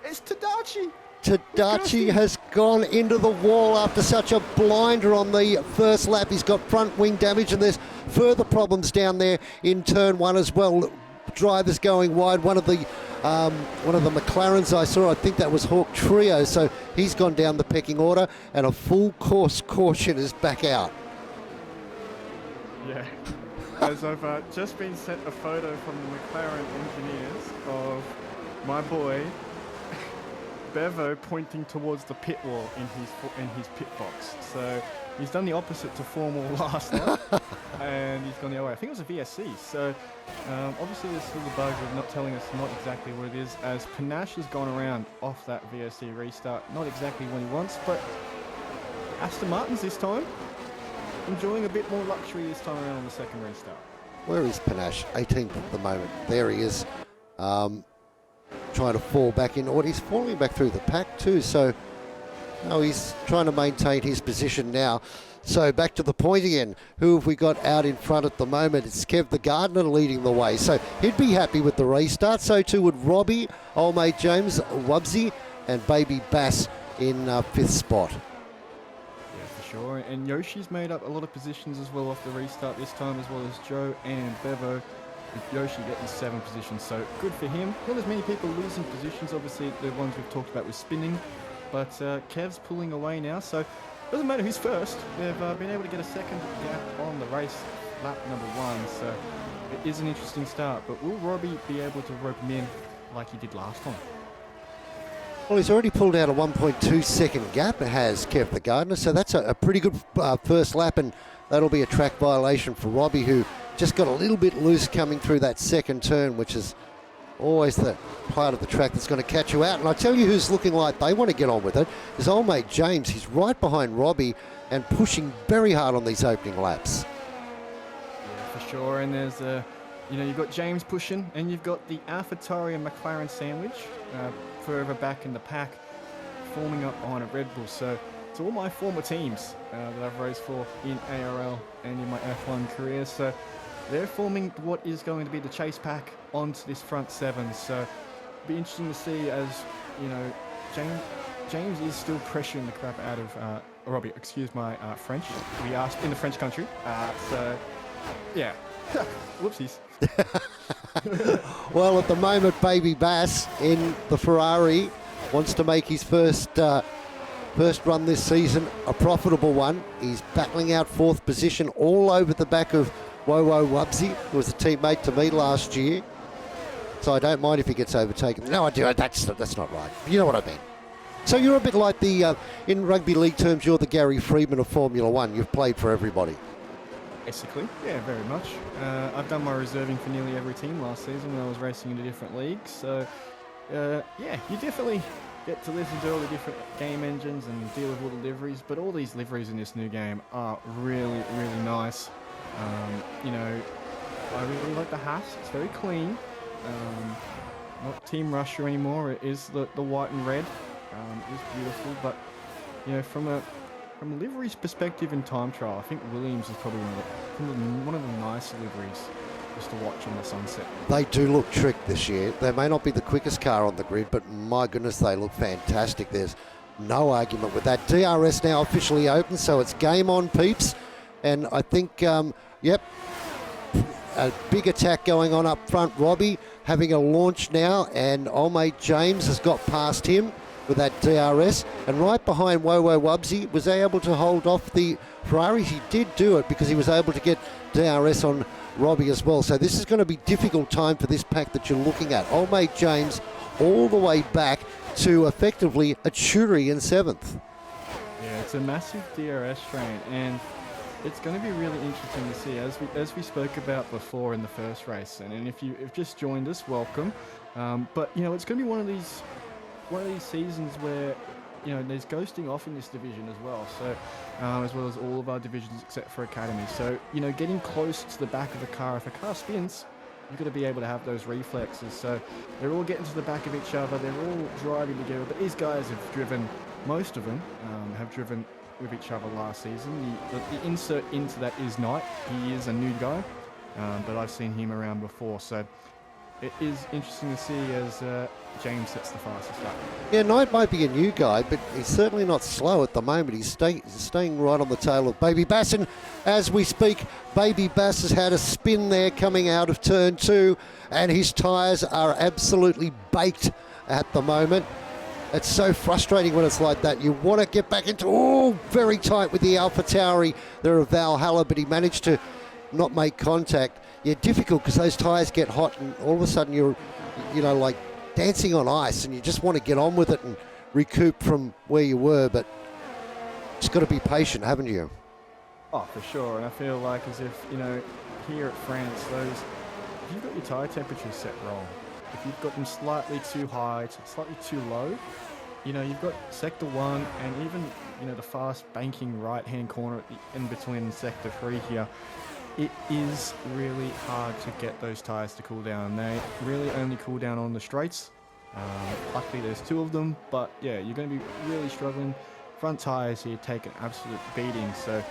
it's Tadachi. Tadachi has gone into the wall after such a blinder on the first lap. He's got front wing damage, and there's further problems down there in turn 1 as well. Drivers going wide. One of the McLarens I saw, I think that was Hawk Trio, so he's gone down the pecking order, and a full course caution is back out. Yeah, as I've just been sent a photo from the McLaren engineers of my boy Bevo pointing towards the pit wall in his pit box. So he's done the opposite to formal last night, and he's gone the other way. I think it was a VSC. So obviously there's still the bug of not telling us not exactly what it is, as Panache has gone around off that VSC restart. Not exactly what he wants, but Aston Martin's this time enjoying a bit more luxury this time around on the second restart. Where is Panache? 18th at the moment. There he is. Trying to fall back in order. He's falling back through the pack too, so Oh, he's trying to maintain his position now. So back to the point again. Who have we got out in front at the moment? It's Kev the Gardener leading the way. So he'd be happy with the restart. So too would Robbie, old mate James, Wubsy, and Baby Bass in 5th spot. Yeah, for sure. And Yoshi's made up a lot of positions as well off the restart this time, as well as Joe and Bevo. With Yoshi getting 7 positions, so good for him. Not as many people losing positions, obviously the ones we've talked about with spinning, but Kev's pulling away now, so doesn't matter who's first. They've been able to get a second gap on the race, lap number 1, so it is an interesting start. But will Robbie be able to rope him in like he did last time? Well, he's already pulled out a 1.2 second gap, has Kev the Gardener, so that's a pretty good first lap, and that'll be a track violation for Robbie, who just got a little bit loose coming through that second turn, which is always the part of the track that's going to catch you out. And I tell you who's looking like they want to get on with it is old mate James. He's right behind Robbie and pushing very hard on these opening laps. Yeah, for sure. And there's you've got James pushing, and you've got the AlphaTauri and McLaren sandwich further back in the pack, forming up on a Red Bull. So it's all my former teams that I've raced for in ARL and in my F1 career. So they're forming what is going to be the chase pack onto this front 7. So it'll be interesting to see, as you know, James is still pressuring the crap out of Robbie. Excuse my French. We are in the French country. So yeah, whoopsies. Well, at the moment, Baby Bass in the Ferrari wants to make his first run this season a profitable one. He's battling out 4th position all over the back of Wowo Wubsy, who was a teammate to me last year. So I don't mind if he gets overtaken. No, I do. That's not right. You know what I mean. So you're a bit like the, in rugby league terms, you're the Gary Freeman of Formula One. You've played for everybody. Basically, yeah, very much. I've done my reserving for nearly every team last season when I was racing in the different leagues. So, yeah, you definitely get to listen to all the different game engines and deal with all the liveries. But all these liveries in this new game are really, really nice. I really like the Haas. It's very clean. Not Team Russia anymore. It is the white and red. It is beautiful, but from a liveries perspective in time trial, I think Williams is probably one of the nicer liveries just to watch on the sunset. They do look trick this year. They may not be the quickest car on the grid, but my goodness, they look fantastic. There's no argument with that. DRS now officially open, so it's game on, peeps. And I think, yep, a big attack going on up front. Robbie having a launch now, and old mate James has got past him with that DRS, and right behind Wowo Wubsy was able to hold off the Ferrari. He did do it because he was able to get DRS on Robbie as well. So this is going to be difficult time for this pack that you're looking at. Old mate James all the way back to effectively a Churi in 7th. Yeah, it's a massive DRS train, and it's going to be really interesting to see, as we spoke about before in the first race. And if you've just joined us, welcome. But it's going to be one of these seasons where there's ghosting off in this division as well. So as well as all of our divisions except for Academy. So getting close to the back of the car. If a car spins, you've got to be able to have those reflexes. So they're all getting to the back of each other. They're all driving together. But these guys have driven. Most of them have driven with each other last season. The insert into that is Knight. He is a new guy, but I've seen him around before. So it is interesting to see as James sets the fastest lap. Yeah, Knight might be a new guy, but he's certainly not slow at the moment. He's staying right on the tail of Baby Bass. And as we speak, Baby Bass has had a spin there coming out of turn 2, and his tyres are absolutely baked at the moment. It's so frustrating when it's like that. You want to get back into, very tight with the AlphaTauri. They're a Valhalla, but he managed to not make contact. Yeah, difficult because those tyres get hot, and all of a sudden you're, like dancing on ice, and you just want to get on with it and recoup from where you were, but just got to be patient, haven't you? Oh, for sure. And I feel like as if, here at France, if you've got your tyre temperatures set wrong, if you've got them slightly too high, slightly too low, you've got Sector 1 and even, the fast banking right-hand corner in between Sector 3 here. It is really hard to get those tyres to cool down. They really only cool down on the straights. Luckily there's 2 of them, but yeah, you're going to be really struggling front tyres here take an absolute beating, so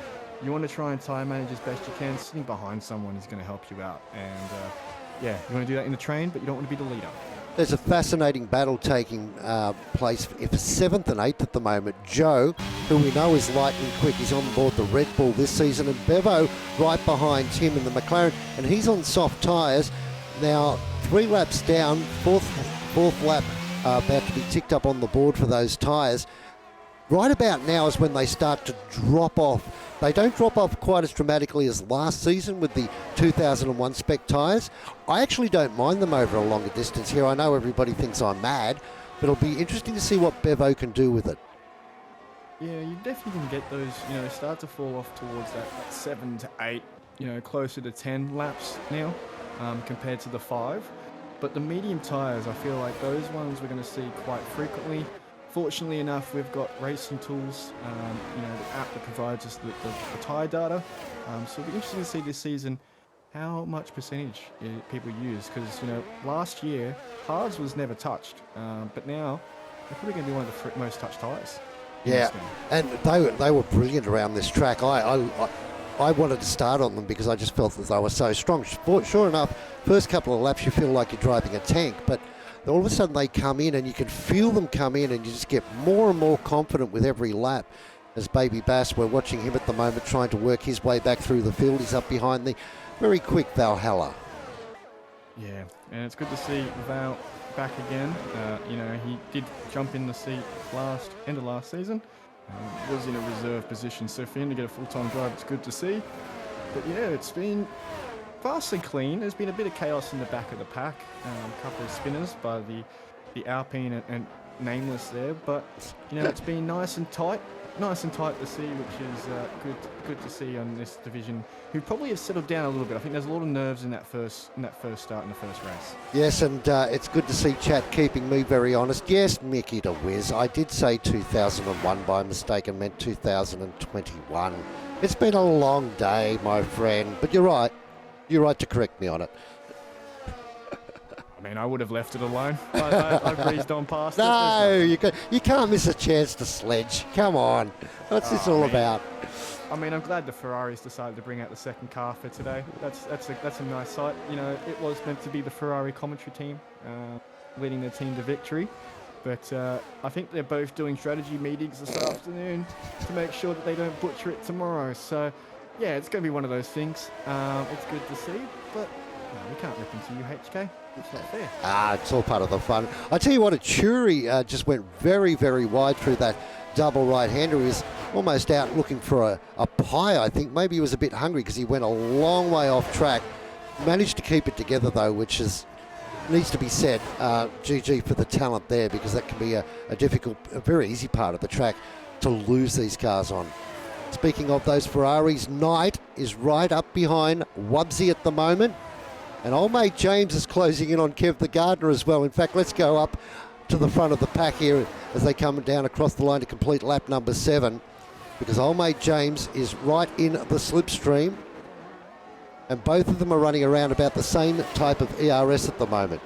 you want to try and tyre manage as best you can. Sitting behind someone is going to help you out, and yeah, you want to do that in the train, but you don't want to be the leader. There's a fascinating battle taking place for 7th and 8th at the moment. Joe, who we know is lightning quick, he's on board the Red Bull this season, and Bevo right behind him in the McLaren, and he's on soft tyres. Now, 3 laps down, fourth lap about to be ticked up on the board for those tyres. Right about now is when they start to drop off. They don't drop off quite as dramatically as last season with the 2001 spec tyres. I actually don't mind them over a longer distance here. I know everybody thinks I'm mad, but it'll be interesting to see what Bevo can do with it. Yeah, you definitely can get those, start to fall off towards that 7 to 8, closer to 10 laps now compared to the 5. But the medium tyres, I feel like those ones we're going to see quite frequently. Fortunately enough, we've got racing tools, the app that provides us the tyre data. So it'll be interesting to see this season how much percentage people use, because last year hards was never touched, but now they're probably going to be one of the most touched tyres. Yeah, and they were brilliant around this track. I wanted to start on them because I just felt that they were so strong. Sure enough, first couple of laps you feel like you're driving a tank, but all of a sudden they come in and you can feel them come in, and you just get more and more confident with every lap. As Baby Bass, we're watching him at the moment trying to work his way back through the field. He's up behind the very quick Valhalla. Yeah, and it's good to see Val back again. He did jump in the seat end of last season. Was in a reserve position, so for him to get a full-time drive, it's good to see. But yeah, it's been vastly clean. There's been a bit of chaos in the back of the pack. A couple of spinners by the Alpine and Nameless there, but it's been nice and tight to see, which is good to see on this division, who probably has settled down a little bit. I think there's a lot of nerves in that first start in the first race. Yes, and it's good to see chat keeping me very honest. Yes, Mickey to whiz. I did say 2001 by mistake and meant 2021. It's been a long day, my friend, but you're right. You're right to correct me on it. I mean, I would have left it alone. I breezed on past it. No, you can't miss a chance to sledge. Come on. What's this all about? I mean, I'm glad the Ferraris decided to bring out the second car for today. That's a nice sight. It was meant to be the Ferrari commentary team leading their team to victory. But I think they're both doing strategy meetings this afternoon to make sure that they don't butcher it tomorrow. So, yeah, it's going to be one of those things. It's good to see, but we can't rip into you, HK. It's not fair. It's all part of the fun. I tell you what, Achuri just went very, very wide through that double right-hander. He was almost out looking for a pie, I think. Maybe he was a bit hungry because he went a long way off track. Managed to keep it together, though, which needs to be said. GG for the talent there, because that can be a very easy part of the track to lose these cars on. Speaking of those Ferraris, Knight is right up behind Wubsy at the moment. And old mate James is closing in on Kev the Gardener as well. In fact, let's go up to the front of the pack here as they come down across the line to complete lap number 7. Because old mate James is right in the slipstream. And both of them are running around about the same type of ERS at the moment.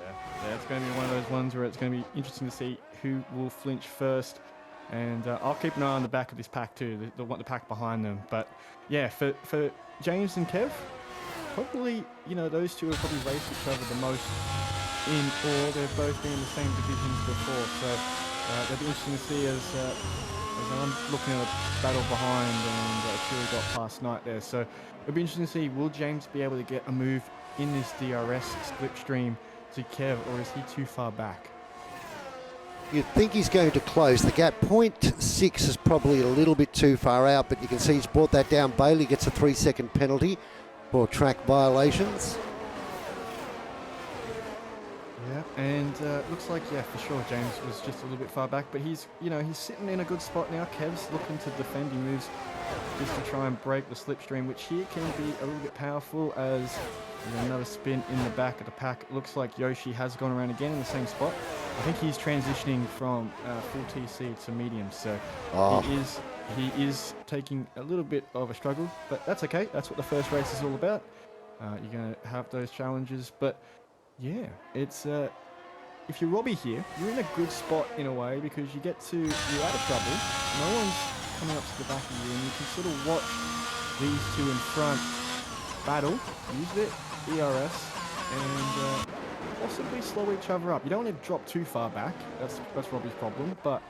Yeah, it's going to be one of those ones where it's going to be interesting to see who will flinch first. And I'll keep an eye on the back of this pack too, the pack behind them. But yeah, for James and Kev, probably, those two have probably raced each other the most in all. They've both been in the same divisions before, so it'll be interesting to see as I'm looking at a battle behind, and Chile got past Knight there. So it'll be interesting to see, will James be able to get a move in this DRS slipstream to Kev, or is he too far back? You'd think he's going to close. The gap 0.6 is probably a little bit too far out, but you can see he's brought that down. Bailey gets a 3-second penalty for track violations. Yeah, and looks like, for sure, James was just a little bit far back, but he's sitting in a good spot now. Kev's looking to defend. He moves just to try and break the slipstream, which here can be a little bit powerful, as another spin in the back of the pack. It looks like Yoshi has gone around again in the same spot. I think he's transitioning from full TC to medium, so he is taking a little bit of a struggle, but that's okay. That's what the first race is all about. You're going to have those challenges, but yeah, it's if you're Robbie here, you're in a good spot in a way because you're out of trouble. No one's coming up to the back of you, and you can sort of watch these two in front battle, use their ERS, and possibly slow each other up. You don't want to drop too far back. That's Robbie's problem, but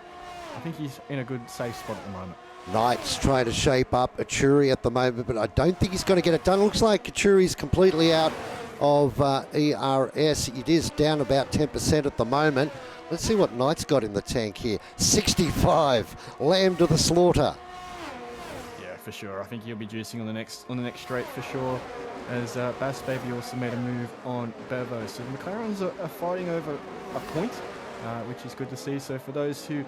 I think he's in a good, safe spot at the moment. Knight's trying to shape up Achuri at the moment, but I don't think he's going to get it done. Looks like Achuri's completely out of ERS. It is down about 10% at the moment. Let's see what Knight's got in the tank here. 65, lamb to the slaughter. Yeah, for sure. I think he'll be juicing on the next straight for sure. As Bass Baby also made a move on Bevo. So the McLarens are fighting over a point, which is good to see. So for those who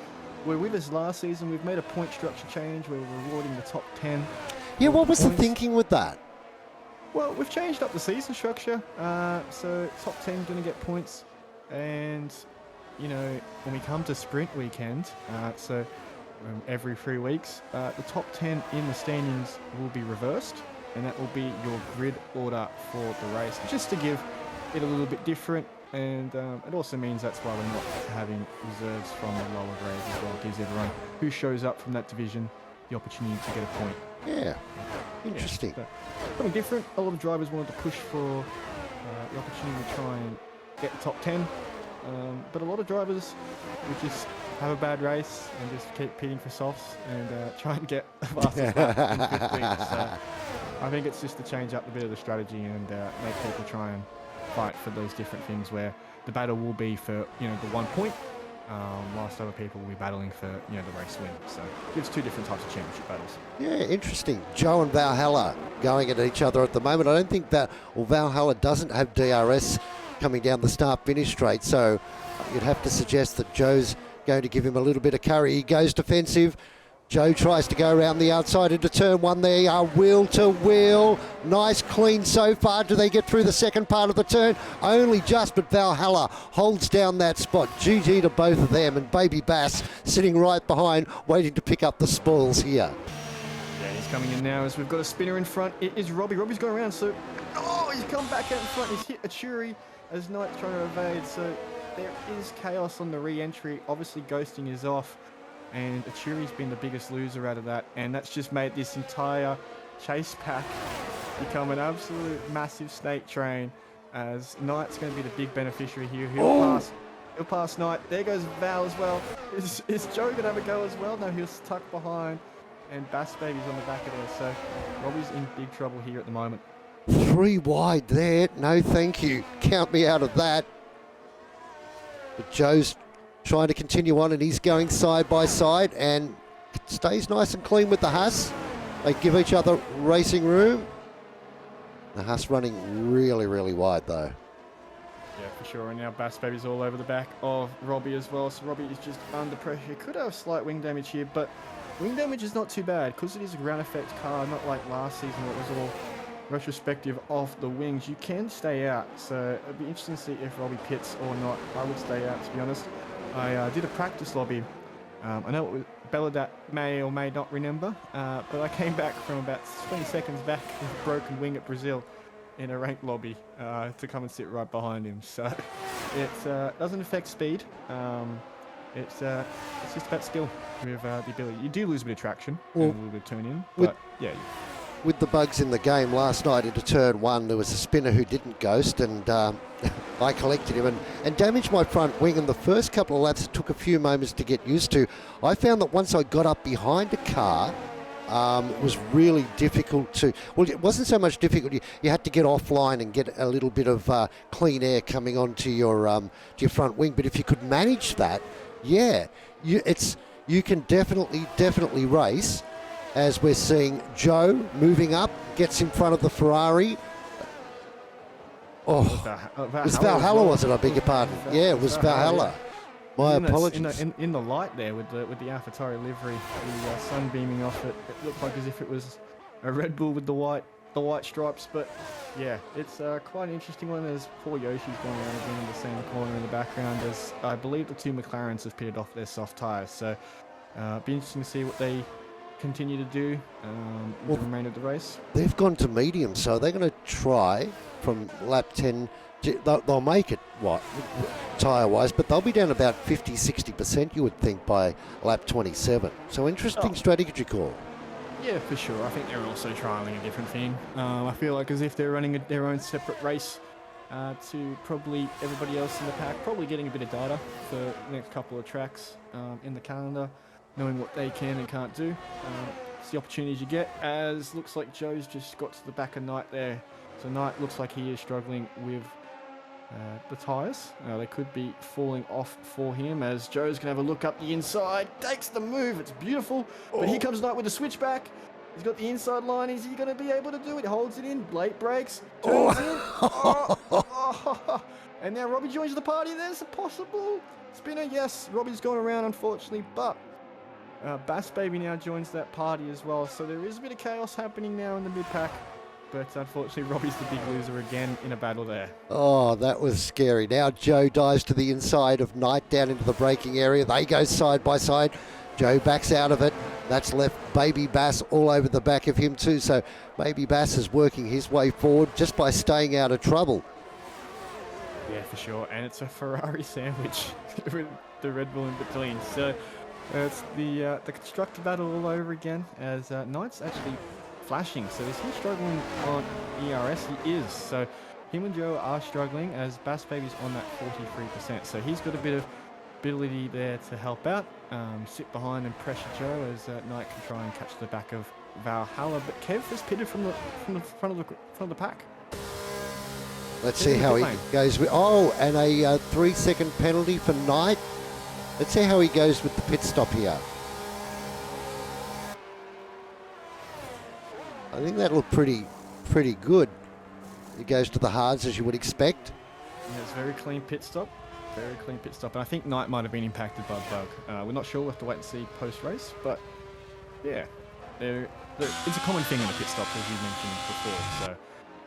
were with us last season, we've made a point structure change. We're rewarding the top 10. Yeah, what was points. the thinking with that? Well, we've changed up the season structure. So top 10 going to get points. And, you know, when we come to sprint weekend, every 3 weeks, the top 10 in the standings will be reversed. And that will be your grid order for the race, just to give it a little bit different. And it also means that's why we're not having reserves from the lower grades as well. It gives everyone who shows up from that division the opportunity to get a point. Yeah, interesting. Yeah, so something different. A lot of drivers wanted to push for the opportunity to try and get the top 10. But a lot of drivers would just have a bad race and just keep pitting for softs and try and get the fastest lap in 15th. So I think it's just to change up a bit of the strategy and make people try and fight for those different things where the battle will be for, you know, the 1 point, whilst other people will be battling for, you know, the race win. So it gives two different types of championship battles. Yeah, interesting. Joe and Valhalla going at each other at the moment. I don't think Valhalla doesn't have DRS coming down the start-finish straight, so you'd have to suggest that Joe's going to give him a little bit of curry. He goes defensive. Joe tries to go around the outside into turn one. They are wheel to wheel. Nice clean so far. Do they get through the second part of the turn? Only just, but Valhalla holds down that spot. GG to both of them, and Baby Bass sitting right behind, waiting to pick up the spoils here. Yeah, he's coming in now as we've got a spinner in front. It is Robbie. Robbie's going around, so... Oh, he's come back out in front. He's hit Achuri as Knight's trying to evade, so there is chaos on the re-entry. Obviously, ghosting is off. And Achuri's been the biggest loser out of that, and that's just made this entire chase pack become an absolute massive snake train, as Knight's going to be the big beneficiary here. He'll pass Knight. There goes Val as well. Is Joe going to have a go as well? No, he'll tuck behind, and Bass Baby's on the back of there, so Robbie's in big trouble here at the moment. 3 wide there. No, thank you. Count me out of that. But Joe's trying to continue on, and he's going side by side and stays nice and clean with the Haas. They give each other racing room. The Haas running really, really wide though. Yeah, for sure. And now Bass Baby's all over the back of Robbie as well. So Robbie is just under pressure. He could have slight wing damage here, but wing damage is not too bad because it is a ground effect car, not like last season where it was all retrospective of the wings. You can stay out, so it'd be interesting to see if Robbie pits or not. I would stay out, to be honest. I did a practice lobby. I know it was Belladat may or may not remember, but I came back from about 20 seconds back with a broken wing at Brazil in a ranked lobby to come and sit right behind him. So it doesn't affect speed. It's just about skill with the ability. You do lose a bit of traction and a little bit of turn in, but yeah. With the bugs in the game last night into turn one, there was a spinner who didn't ghost, and I collected him and damaged my front wing. And the first couple of laps, it took a few moments to get used to. I found that once I got up behind a car, it was really difficult to... Well, it wasn't so much difficult. You had to get offline and get a little bit of clean air coming onto your front wing. But if you could manage that, yeah, you can definitely race. As we're seeing Joe moving up, gets in front of the Ferrari. Oh, it was Valhalla, was it? I beg your pardon. Yeah, it was Valhalla. My apologies. In the light there with the AlphaTauri livery, the sun beaming off it, it looked like as if it was a Red Bull with the white stripes. But yeah, it's quite an interesting one as poor Yoshi's going around again in the same corner in the background, as I believe the two McLarens have pitted off their soft tyres. So be interesting to see what they continue to do with the remainder of the race. They've gone to medium, so they're going to try from lap 10 They'll make it, what, tyre-wise, but they'll be down about 50, 60%, you would think, by lap 27. So interesting strategy call. Yeah, for sure. I think they're also trialling a different thing. I feel like as if they're running their own separate race to probably everybody else in the pack, probably getting a bit of data for the next couple of tracks in the calendar, knowing what they can and can't do. It's the opportunities you get, as looks like Joe's just got to the back of Knight there. So Knight looks like he is struggling with the tyres. They could be falling off for him, as Joe's going to have a look up the inside. Takes the move. It's beautiful. But here comes Knight with a switchback. He's got the inside line. Is he going to be able to do it? Holds it in. Late brakes. Turns in. And now Robbie joins the party. There's a possible spinner. Yes, Robbie's gone around, unfortunately. But Bass Baby now joins that party as well. So there is a bit of chaos happening now in the mid-pack. But unfortunately, Robbie's the big loser again in a battle there. Oh, that was scary. Now Joe dives to the inside of Knight down into the braking area. They go side by side. Joe backs out of it. That's left Baby Bass all over the back of him too. So Baby Bass is working his way forward just by staying out of trouble. Yeah, for sure. And it's a Ferrari sandwich with the Red Bull in between. So it's the constructor battle all over again, as Knight's actually flashing. So is he struggling on ERS? He is. So him and Joe are struggling, as Bass Baby's on that 43%. So he's got a bit of ability there to help out, sit behind and pressure Joe, as Knight can try and catch the back of Valhalla. But Kev has pitted from the front of the pack. Let's see how he goes with. Oh, and a 3-second penalty for Knight. Let's see how he goes with the pit stop here. I think that looked pretty good. He goes to the hards, as you would expect. Yeah, it's a very clean pit stop. Very clean pit stop. And I think Knight might have been impacted by the bug. We're not sure. We'll have to wait and see post-race. But, yeah, it's a common thing in the pit stops, as you mentioned before. So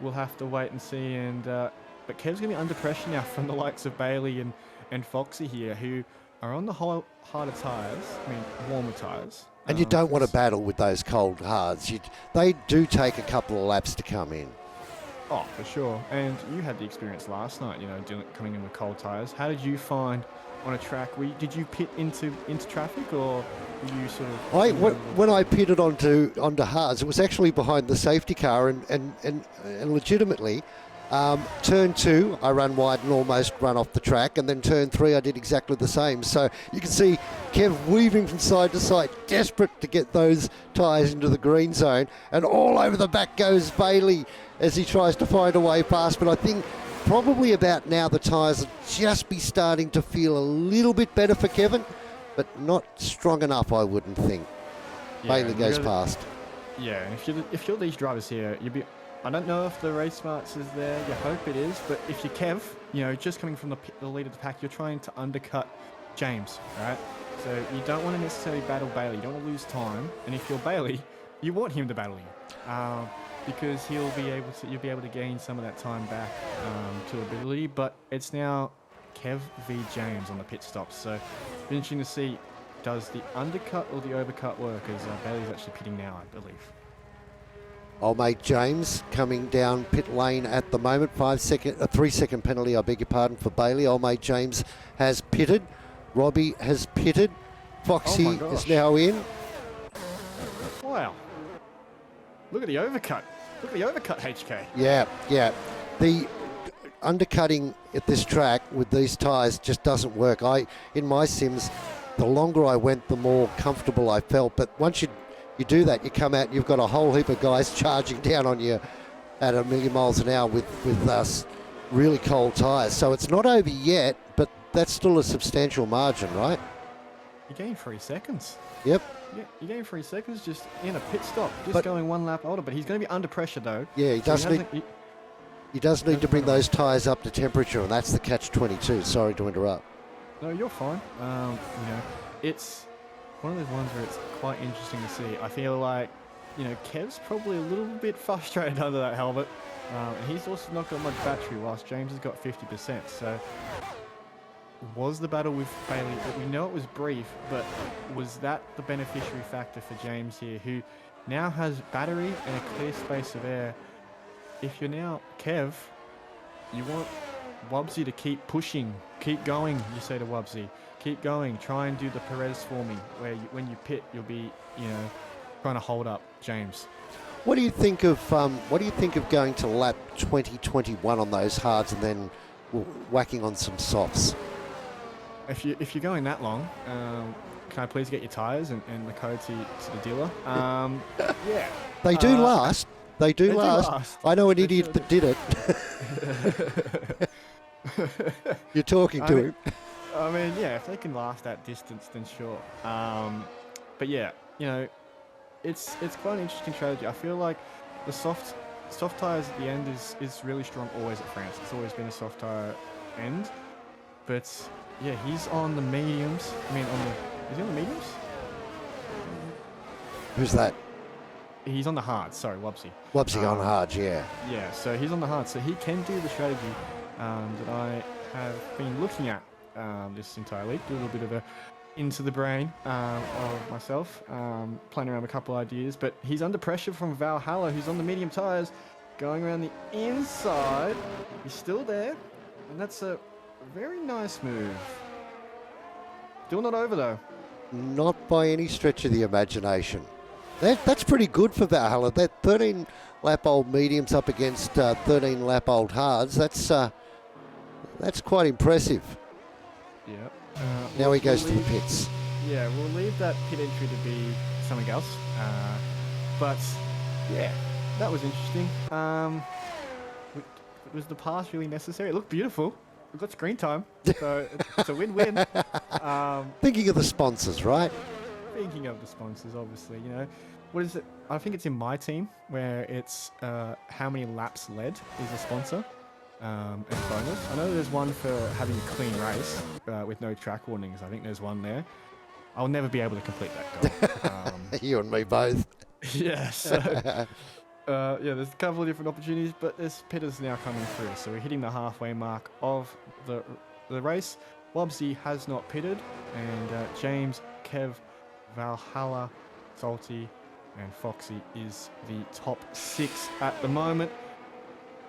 we'll have to wait and see. And but Kev's going to be under pressure now from the likes of Bailey and Foxy here, who are on the harder tyres. I mean, warmer tyres. And you don't want to battle with those cold hards. They do take a couple of laps to come in. Oh, for sure. And you had the experience last night, coming in with cold tyres. How did you find on a track? Did you pit into traffic, or were you sort of... When I pitted onto hards, it was actually behind the safety car, and legitimately, turn 2, I ran wide and almost run off the track, and then turn 3, I did exactly the same. So you can see Kev weaving from side to side, desperate to get those tyres into the green zone, and all over the back goes Bailey as he tries to find a way past. But I think probably about now the tyres will just be starting to feel a little bit better for Kevin, but not strong enough, I wouldn't think. Yeah, Bailey goes past. Yeah, and if you're these drivers here, I don't know if the race smarts is there. You hope it is, but if you're Kev, just coming from the lead of the pack, you're trying to undercut James, right? So you don't want to necessarily battle Bailey. You don't want to lose time. And if you're Bailey, you want him to battle you, because you'll be able to gain some of that time back to ability. But it's now Kev v James on the pit stops. So it's interesting to see, does the undercut or the overcut work? As Bailey's actually pitting now, I believe. Old mate James coming down pit lane at the moment. A 3-second penalty, I beg your pardon, for Bailey. Old mate James has pitted. Robbie has pitted. Foxy is now in. Wow. Look at the overcut. Look at the overcut, HK. Yeah. The undercutting at this track with these tyres just doesn't work. In my sims, the longer I went, the more comfortable I felt. But once you do that, you come out and you've got a whole heap of guys charging down on you at 1,000,000 miles an hour with really cold tyres. So it's not over yet, but that's still a substantial margin, right? You gain 3 seconds. Yep. Yeah, you gain 3 seconds just in a pit stop, going one lap older. But he's going to be under pressure though. Yeah, he does need to bring those tyres up to temperature, and that's the catch-22. Sorry to interrupt. No, you're fine. It's one of those ones where it's quite interesting to see. I feel like, Kev's probably a little bit frustrated under that helmet. And he's also not got much battery, whilst James has got 50%. So, was the battle with Bailey, we know it was brief, but was that the beneficiary factor for James here, who now has battery and a clear space of air? If you're now Kev, you want Wubsy to keep pushing, keep going. You say to Wubsy, keep going. Try and do the Perez for me, where when you pit, you'll be, trying to hold up James. What do you think of going to lap 2021 on those hards and then whacking on some softs? If you're going that long, can I please get your tyres and the code to the dealer? Yeah. They do last. They do last. I know an idiot that did it. You're talking to him. I mean, yeah, if they can last that distance, then sure. But yeah, it's quite an interesting strategy. I feel like the soft tyres at the end is really strong always at France. It's always been a soft tyre end. But yeah, he's on the mediums. I mean, is he on the mediums? Who's that? He's on the hards. Sorry, Wubsy. Wubsy on hards, yeah. Yeah, so he's on the hards. So he can do the strategy that I have been looking at this entire week. Do a little bit of a into the brain of myself, playing around with a couple ideas. But he's under pressure from Valhalla, who's on the medium tyres, going around the inside. He's still there, and that's a very nice move. Still not over, though. Not by any stretch of the imagination. That's pretty good for Valhalla. That 13-lap-old mediums up against 13-lap-old hards. That's quite impressive. Yep. Now he goes to the pits. Yeah, we'll leave that pit entry to be something else. But yeah, that was interesting. Was the pass really necessary? It looked beautiful. We've got screen time, so it's a win-win. Thinking of the sponsors, right? Thinking of the sponsors, obviously, what is it? I think it's in my team where it's how many laps led is a sponsor and bonus. I know there's one for having a clean race with no track warnings. I think there's one there. I'll never be able to complete that goal. You and me both. Yeah, so there's a couple of different opportunities, but there's pitters now coming through. So we're hitting the halfway mark of the race. Wubsy has not pitted, and James, Kev, Valhalla, Salty, and Foxy is the top 6 at the moment.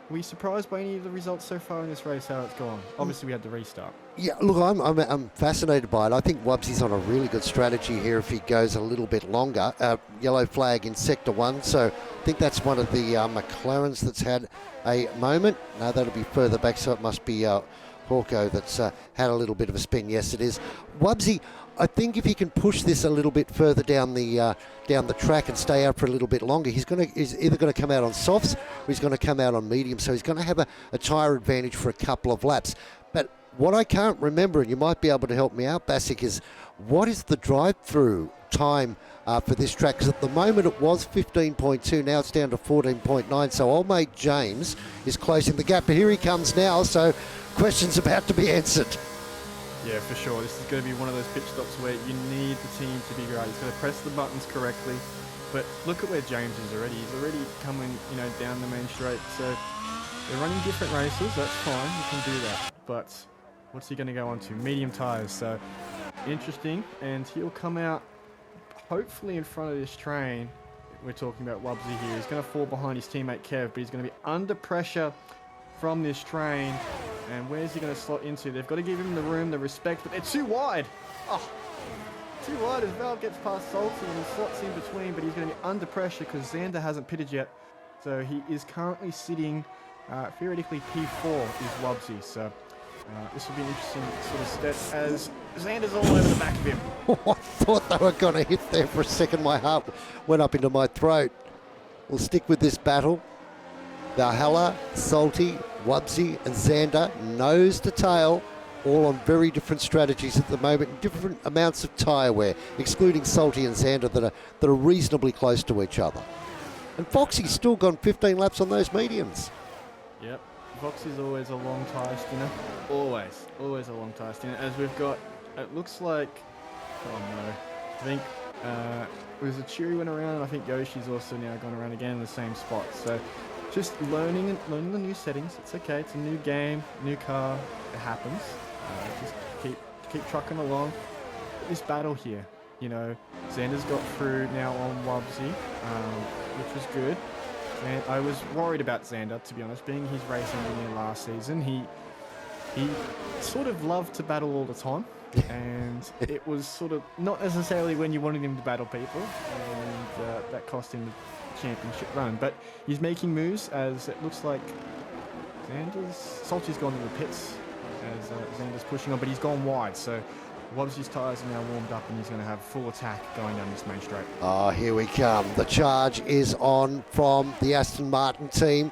Were you surprised by any of the results so far in this race, how it's gone? Obviously, we had the restart. Yeah, look, I'm fascinated by it. I think Wubsy's on a really good strategy here if he goes a little bit longer. Yellow flag in Sector 1, so I think that's one of the McLarens that's had a moment. No, that'll be further back, so it must be Hawko that's had a little bit of a spin. Yes, it is. Wubsy, I think if he can push this a little bit further down the track and stay out for a little bit longer, he's either going to come out on softs or he's going to come out on medium. So he's going to have a tyre advantage for a couple of laps. But what I can't remember, and you might be able to help me out, Basic, is what is the drive-through time for this track? Because at the moment it was 15.2, now it's down to 14.9. So old mate James is closing the gap. But here he comes now, so questions about to be answered. Yeah, for sure. This is going to be one of those pit stops where you need the team to be right. He's going to press the buttons correctly. But look at where James is already. He's already coming, down the main straight. So they're running different races. That's fine. You can do that. But what's he going to go on to? Medium tyres. So interesting. And he'll come out hopefully in front of this train. We're talking about Wubsy here. He's going to fall behind his teammate Kev, but he's going to be under pressure from this train. And where's he going to slot into? They've got to give him the room, the respect, but they're too wide. Oh, too wide as Val gets past Salty and he slots in between, but he's going to be under pressure because Xander hasn't pitted yet. So he is currently sitting, theoretically P4 is Wubsy. So this will be an interesting sort of step as Xander's all over the back of him. I thought they were going to hit there for a second. My heart went up into my throat. We'll stick with this battle. Valhalla, Salty, Wubsy and Xander, nose to tail, all on very different strategies at the moment, different amounts of tyre wear, excluding Salty and Xander that are reasonably close to each other. And Foxy's still gone 15 laps on those mediums. Yep, Foxy's always a long tyre stinner. Always a long tyre stinner. As we've got, it looks like, oh no, I think there's a Cheery went around, and I think Yoshi's also now gone around again in the same spot. So just learning the new settings. It's okay. It's a new game, new car. It happens. Just keep trucking along. This battle here, Xander's got through now on Wubsy, which was good. And I was worried about Xander, to be honest, being his race engineer last season. He he sort of loved to battle all the time. And it was sort of not necessarily when you wanted him to battle people, and that cost him the championship run. But he's making moves, as it looks like Salty's gone to the pits as Xander's pushing on, but he's gone wide. So Wobbsy's tyres are now warmed up, and he's going to have full attack going down this main straight. Oh, here we come. The charge is on from the Aston Martin team.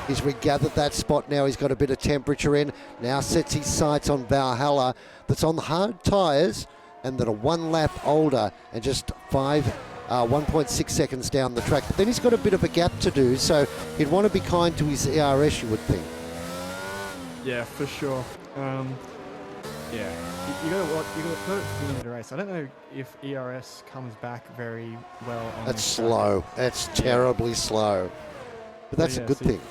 He's regathered that spot now. He's got a bit of temperature in. Now sets his sights on Valhalla, that's on hard tyres and that are 1 lap older and just 1.6 seconds down the track. But then he's got a bit of a gap to do, so he'd want to be kind to his ERS, you would think. Yeah, for sure. Yeah, you got to win the race. I don't know if ERS comes back very well on It's slow. It's terribly slow. But that's a good thing.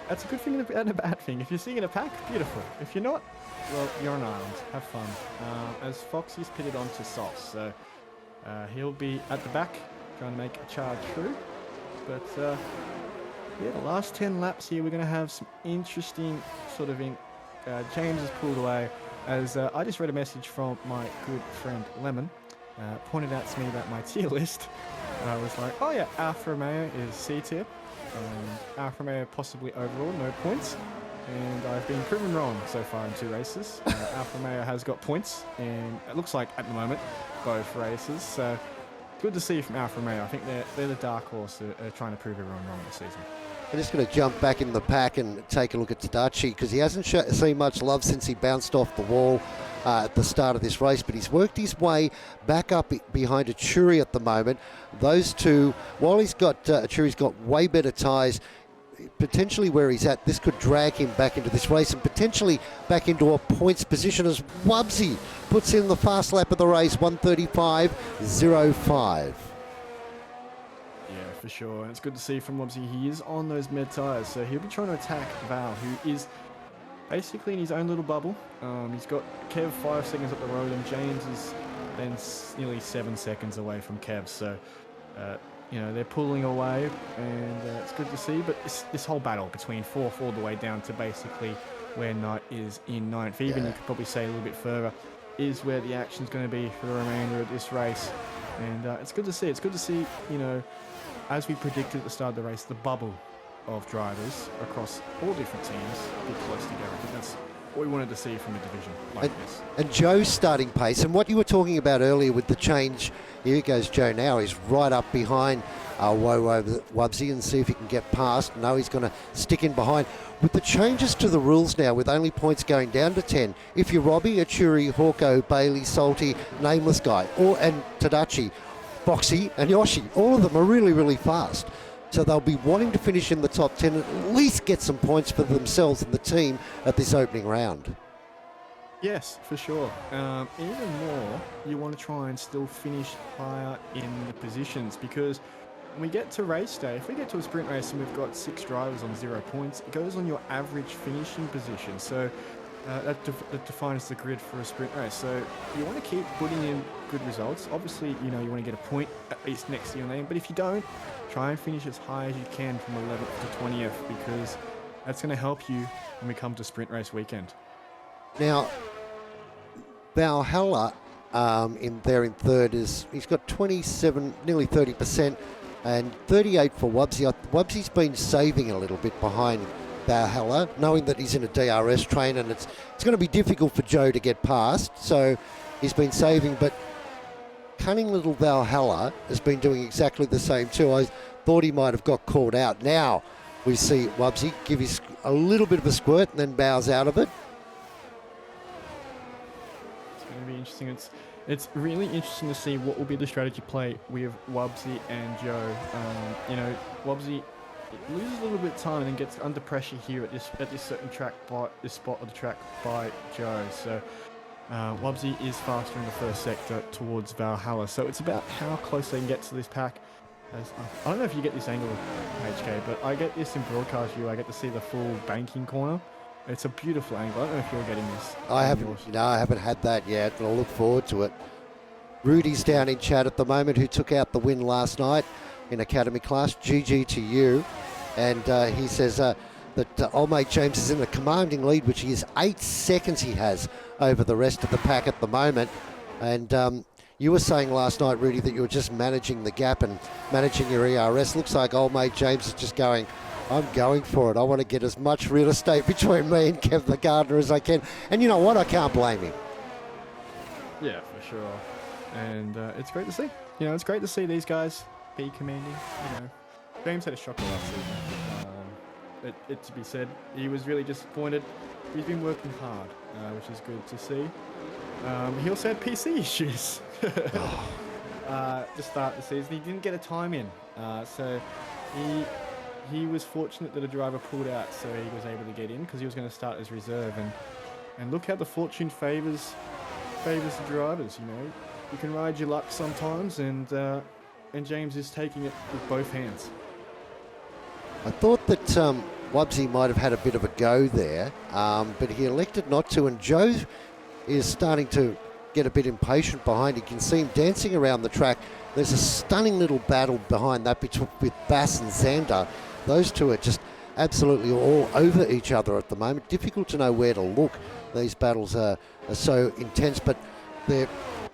That's a good thing and a bad thing. If you're seeing in a pack, beautiful. If you're not, well, you're on an island. Have fun. As Foxy's pitted onto Sauce, so he'll be at the back trying to make a charge through. But yeah, the last 10 laps here, we're going to have some interesting sort of James has pulled away. As I just read a message from my good friend Lemon, pointed out to me that my tier list was like, oh yeah, Alfa Romeo is C tier, and Alfa Romeo possibly overall, no points. And I've been proven wrong so far in 2 races. Alfa Romeo has got points, and it looks like at the moment both races. So good to see from Alfa Romeo. I think they're the dark horse trying to prove everyone wrong this season. I'm just going to jump back in the pack and take a look at Tadachi, because he hasn't seen much love since he bounced off the wall at the start of this race, but he's worked his way back up behind Achuri at the moment. Those two, while Achuri's got way better tyres, potentially where he's at, this could drag him back into this race and potentially back into a points position as Wobbsy puts in the fast lap of the race, 1:35.05. For sure, and it's good to see from Wobbsy. He is on those mid tyres, so he'll be trying to attack Val, who is basically in his own little bubble. He's got Kev 5 seconds up the road, and James is then nearly 7 seconds away from Kev. So, you know, they're pulling away, and it's good to see. But this whole battle between 4th all the way down to basically where Knight is in 9th, even you could probably say a little bit further, is where the action's going to be for the remainder of this race. And it's good to see. It's good to see, you know, as we predicted at the start of the race, the bubble of drivers across all different teams be close together. I think that's what we wanted to see from a division like this. And Joe's starting pace, and what you were talking about earlier with the change, here goes Joe now. He's right up behind Wobbsy and see if he can get past. No, he's going to stick in behind. With the changes to the rules now, with only points going down to 10, if you're Robbie, Achuri, Hawko, Bailey, Salty, Nameless Guy, and Tadachi, Foxy and Yoshi, all of them are really, really fast. So they'll be wanting to finish in the top 10 and at least get some points for themselves and the team at this opening round. Yes, for sure. Even more, you want to try and still finish higher in the positions, because when we get to race day, if we get to a sprint race and we've got 6 drivers on 0 points, it goes on your average finishing position. So that defines the grid for a sprint race. So you want to keep putting in good results. Obviously, you know, you want to get a point at least next to your name, but if you don't, try and finish as high as you can from 11th to 20th, because that's going to help you when we come to sprint race weekend. Now, Valhalla in 3rd he's got 27, nearly 30%, and 38 for Wobbsy. Wobbsy's been saving a little bit behind Valhalla, knowing that he's in a DRS train and it's going to be difficult for Joe to get past, so he's been saving. But cunning little Valhalla has been doing exactly the same too. I thought he might have got caught out. Now we see Wobbsy give his a little bit of a squirt and then bows out of it. It's going to be interesting. It's really interesting to see what will be the strategy play with Wobbsy and Joe. You know, Wobbsy loses a little bit of time and then gets under pressure here at this certain track by this spot of the track by Joe. So Wobbsy is faster in the first sector towards Valhalla. So it's about how close they can get to this pack. I don't know if you get this angle, HK, but I get this in broadcast view. I get to see the full banking corner. It's a beautiful angle. I don't know if you're getting this. I haven't had that yet, but I'll look forward to it. Rudy's down in chat at the moment, who took out the win last night in Academy class. GG to you. And he says, that old mate James is in a commanding lead, which he is 8 seconds he has over the rest of the pack at the moment. And you were saying last night, Rudy, that you were just managing the gap and managing your ERS. Looks like old mate James is just going, I'm going for it. I want to get as much real estate between me and Kev the Gardener as I can. And you know what? I can't blame him. Yeah, for sure. And it's great to see. You know, it's great to see these guys be commanding. You know, James had a shocker last season. It to be said, he was really disappointed. He's been working hard, which is good to see. He also had PC issues to start the season. He didn't get a time in, so he was fortunate that a driver pulled out, so he was able to get in because he was going to start as reserve. And look how the fortune favors the drivers. You know, you can ride your luck sometimes, and James is taking it with both hands. I thought that Wubsy might have had a bit of a go there, but he elected not to. And Joe is starting to get a bit impatient behind. You can see him dancing around the track. There's a stunning little battle behind that with Bass and Xander. Those two are just absolutely all over each other at the moment. Difficult to know where to look. These battles are so intense, but they're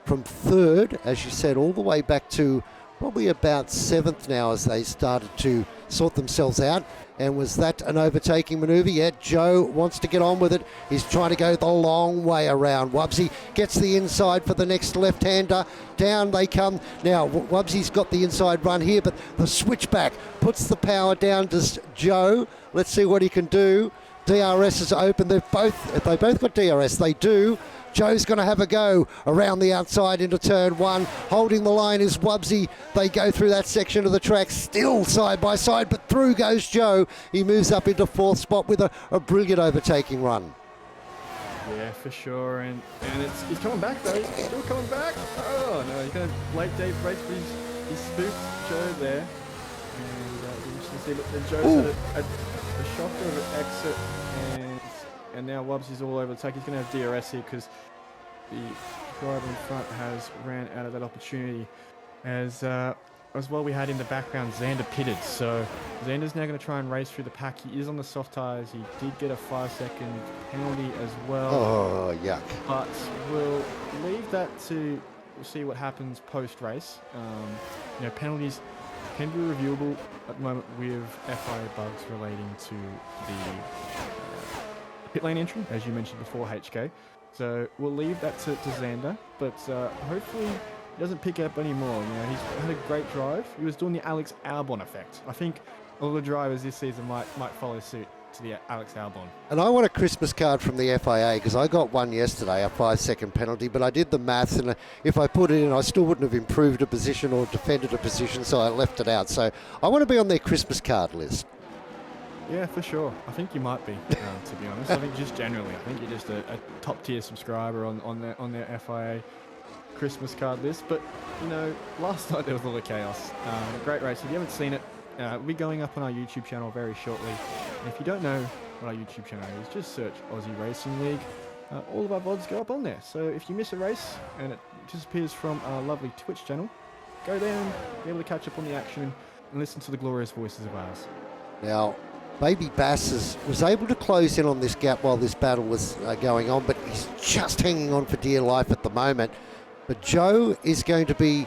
from third, as you said, all the way back to probably about 7th now as they started to sort themselves out. And was that an overtaking manoeuvre? Yeah, Joe wants to get on with it. He's trying to go the long way around. Wubsy gets the inside for the next left-hander. Down they come. Now, Wubsy's got the inside run here, but the switchback puts the power down to Joe. Let's see what he can do. DRS is open. They both got DRS. They do. Joe's going to have a go around the outside into turn 1. Holding the line is Wubsy. They go through that section of the track, still side by side, but through goes Joe. He moves up into 4th spot with a brilliant overtaking run. Yeah, for sure. And he's coming back, though. He's still coming back. Oh, no, he's going to late Dave race, but he's spooked Joe there. And you can see that Joe's had a shocker of an exit, and now Wubsy's all over the track. He's going to have DRS here because the driver in front has ran out of that opportunity. As well, we had in the background Xander pitted, so Xander's now going to try and race through the pack. He is on the soft tyres. He did get a 5-second penalty as well. Oh, yuck. But we'll leave that to see what happens post-race. You know, penalties can be reviewable at the moment with FIA bugs relating to the pit lane entry, as you mentioned before, HK. So we'll leave that to Xander, but hopefully he doesn't pick up anymore. You know, he's had a great drive. He was doing the Alex Albon effect. I think all the drivers this season might follow suit to the Alex Albon. And I want a Christmas card from the FIA because I got one yesterday, a 5-second penalty, but I did the maths, and if I put it in, I still wouldn't have improved a position or defended a position, so I left it out. So I want to be on their Christmas card list. Yeah, for sure. I think you might be, to be honest. I think just generally, I think you're just a top tier subscriber on their FIA Christmas card list. But, you know, last night there was a lot of chaos. Great race. If you haven't seen it, it'll be going up on our YouTube channel very shortly. And if you don't know what our YouTube channel is, just search Aussie Racing League. All of our VODs go up on there. So if you miss a race and it disappears from our lovely Twitch channel, go there and be able to catch up on the action and listen to the glorious voices of ours. Now, Baby Bass was able to close in on this gap while this battle was going on, but he's just hanging on for dear life at the moment. But Joe is going to be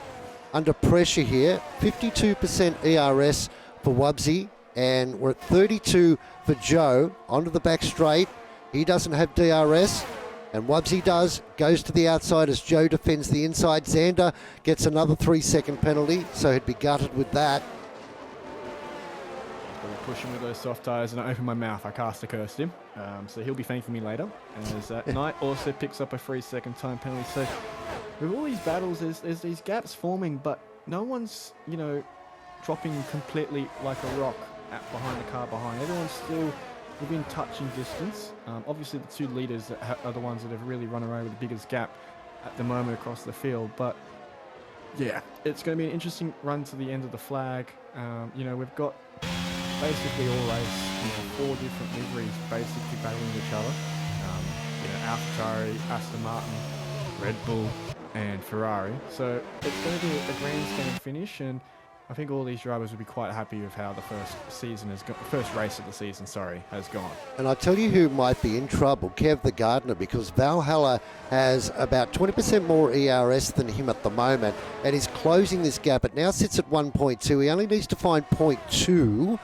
under pressure here. 52% ERS for Wubsy, and we're at 32 for Joe. Onto the back straight. He doesn't have DRS, and Wubsy does. Goes to the outside as Joe defends the inside. Xander gets another 3-second penalty, so he'd be gutted with that. Pushing with those soft tyres, and I opened my mouth. I cast a curse at him, so he'll be thanking me later. And as Knight also picks up a 3-second time penalty. So with all these battles, there's these gaps forming, but no one's, you know, dropping completely like a rock behind the car behind. Everyone's still within touching distance. Obviously, the 2 leaders are the ones that have really run away with the biggest gap at the moment across the field. But yeah, it's going to be an interesting run to the end of the flag. You know, we've got basically all race, you know, 4 different liveries basically battling each other. You know, AlphaTauri, Aston Martin, Red Bull, and Ferrari. So it's going to be a grandstand finish, and I think all these drivers would be quite happy with how the first race of the season, has gone. And I tell you who might be in trouble, Kev the Gardener, because Valhalla has about 20% more ERS than him at the moment, and he's closing this gap. It now sits at 1.2. He only needs to find 0.2,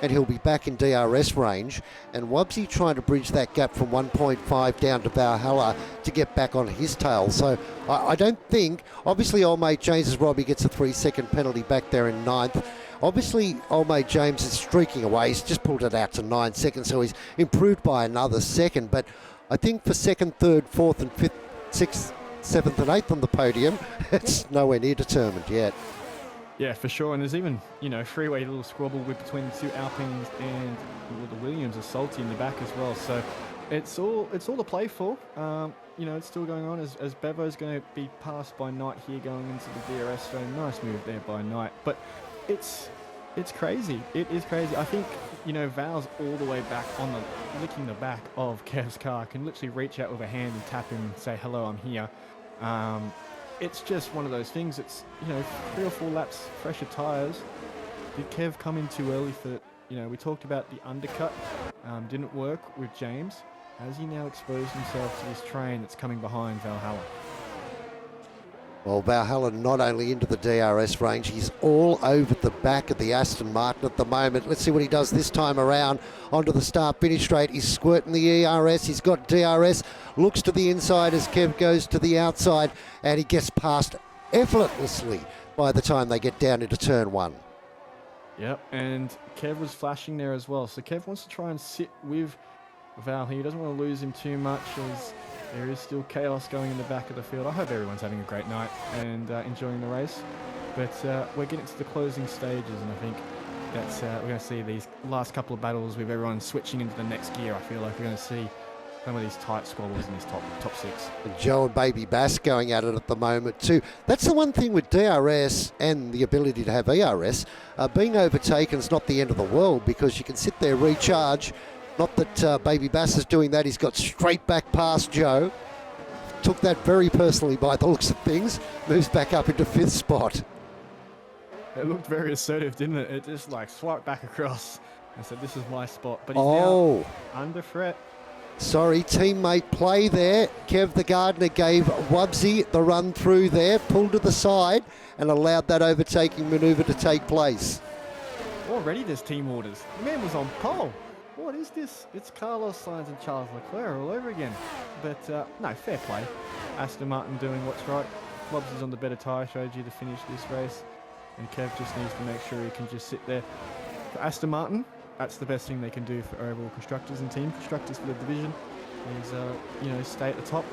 and he'll be back in DRS range. And Wubsy trying to bridge that gap from 1.5 down to Valhalla to get back on his tail. So I don't think, obviously old mate James's Robbie gets a 3-second penalty back there in 9th. Obviously old mate James is streaking away. He's just pulled it out to 9 seconds, so he's improved by another second. But I think for 2nd, 3rd, 4th and 5th, 6th, 7th and 8th on the podium, it's nowhere near determined yet. Yeah, for sure. And there's even, freeway little squabble between the two Alpines, and the Williams are salty in the back as well. So it's all to play for. It's still going on as Bevo's going to be passed by Knight here going into the DRS. So nice move there by Knight. But it's crazy. It is crazy. I think, Val's all the way back licking the back of Kev's car, can literally reach out with a hand and tap him and say, hello, I'm here. It's just one of those things. It's 3 or 4 laps, fresher tyres. Did Kev come in too early for? We talked about the undercut. Didn't work with James. Has he now exposed himself to this train that's coming behind Valhalla? Well, Valhalla not only into the DRS range, he's all over the back of the Aston Martin at the moment. Let's see what he does this time around. Onto the start-finish straight. He's squirting the ERS. He's got DRS. Looks to the inside as Kev goes to the outside, and he gets past effortlessly by the time they get down into turn 1. Yep, and Kev was flashing there as well. So Kev wants to try and sit with Val here. He doesn't want to lose him too much, as there is still chaos going in the back of the field. I hope everyone's having a great night and enjoying the race. But we're getting to the closing stages, and I think that's we're going to see these last couple of battles with everyone switching into the next gear. I feel like we're going to see some of these tight squabbles in this top 6. And Joe and Baby Bass going at it at the moment too. That's the one thing with DRS and the ability to have ERS. Being overtaken is not the end of the world, because you can sit there, recharge. Not that Baby Bass is doing that. He's got straight back past Joe. Took that very personally by the looks of things. Moves back up into 5th spot. It looked very assertive, didn't it? It just swiped back across and said, this is my spot. But he's now under threat. Sorry, teammate play there. Kev the Gardener gave Wubsy the run through there, pulled to the side and allowed that overtaking manoeuvre to take place. Already there's team orders. The man was on pole. What is this? It's Carlos Sainz and Charles Leclerc all over again. But no, fair play. Aston Martin doing what's right. Wubsy's on the better tyre strategy to finish this race, and Kev just needs to make sure he can just sit there. For Aston Martin, that's the best thing they can do for overall constructors and team constructors for the division is stay at the top,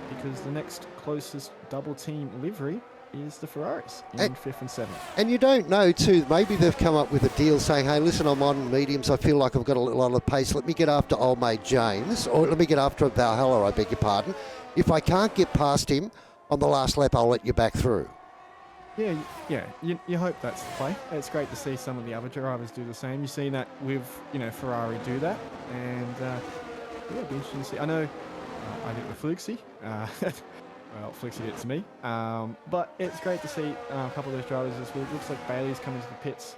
because the next closest double team livery is the Ferraris in 5th and 7th. And you don't know too, maybe they've come up with a deal saying, hey, listen, I'm on mediums, I feel like I've got a lot of pace, let me get after old mate James, or let me get after Valhalla, I beg your pardon. If I can't get past him on the last lap, I'll let you back through. Yeah, you hope that's the play. It's great to see some of the other drivers do the same. You see that with, Ferrari do that, and it'd be interesting to see. I know I did it with Fluxy. Well, Fluxy did it to me. But it's great to see a couple of those drivers as well. It looks like Bailey's coming to the pits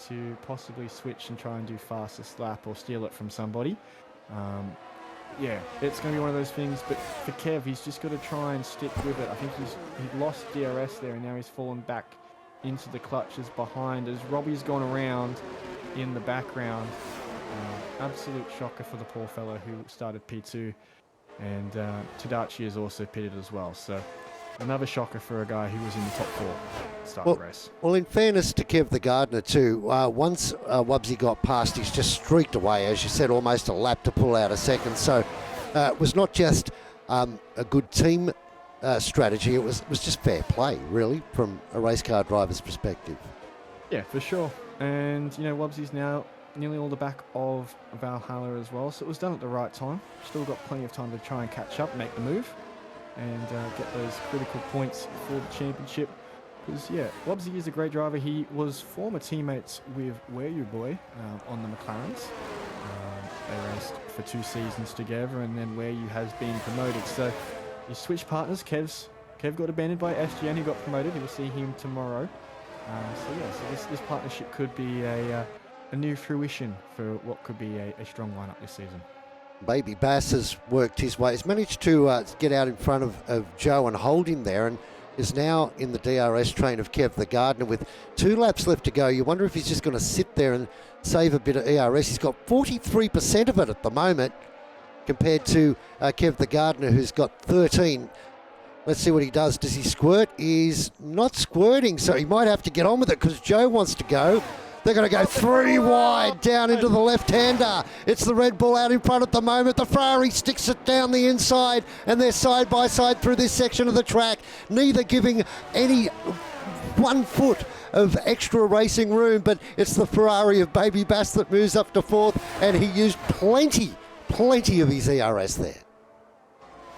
to possibly switch and try and do fastest lap or steal it from somebody. Yeah, it's going to be one of those things, but for Kev, he's just got to try and stick with it. I think he lost DRS there, and now he's fallen back into the clutches behind as Robbie's gone around in the background. Absolute shocker for the poor fellow who started P2, and Tadachi is also pitted as well. So another shocker for a guy who was in the top 4 to start the race. Well, in fairness to Kev the Gardener too, once Wubsy got past, he's just streaked away, as you said, almost a lap to pull out a second. So it was not just a good team strategy, it was just fair play, really, from a race car driver's perspective. Yeah, for sure. And, Wubsy's now nearly all the back of Valhalla as well, so it was done at the right time. Still got plenty of time to try and catch up, make the move, and get those critical points for the championship. Because, yeah, Wubsy is a great driver. He was former teammates with Where You Boy on the McLarens. They raced for 2 seasons together, and then Where You has been promoted. So you switch partners. Kev got abandoned by SGN, who got promoted. You'll see him tomorrow. So this partnership could be a new fruition for what could be a strong lineup this season. Baby Bass has worked his way. He's managed to get out in front of Joe and hold him there, and is now in the DRS train of Kev the Gardener with 2 laps left to go. You wonder if he's just going to sit there and save a bit of ERS. He's got 43% of it at the moment compared to Kev the Gardener, who's got 13. Let's see what he does. Does he squirt? He's not squirting, so he might have to get on with it because Joe wants to go. They're going to go 3 wide down into the left-hander. It's the Red Bull out in front at the moment. The Ferrari sticks it down the inside, and they're side by side through this section of the track, neither giving any 1 foot of extra racing room, but it's the Ferrari of Baby Bass that moves up to 4th, and he used plenty of his ERS there.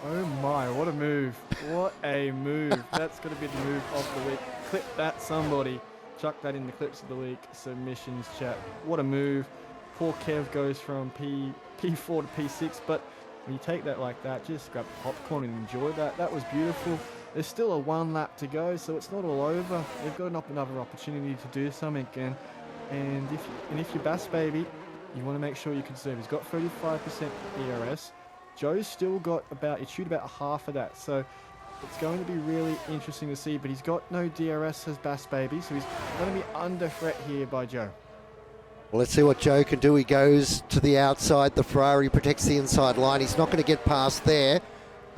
Oh my, what a move. What a move. That's going to be the move of the week. Clip that, somebody. Chuck that in the clips of the week submissions chat. What a move. Poor Kev goes from P4 to P6, but when you take that like that, just grab popcorn and enjoy that. That was beautiful. There's still a 1 lap to go, so it's not all over. They've got another opportunity to do something again. And if you're Bass Baby, you want to make sure you conserve. He's got 35% ERS. Joe's still got he chewed about half of that, so it's going to be really interesting to see, but he's got no DRS as Bass Baby, so he's going to be under threat here by Joe. Well, let's see what Joe can do. He goes to the outside. The Ferrari protects the inside line. He's not going to get past there.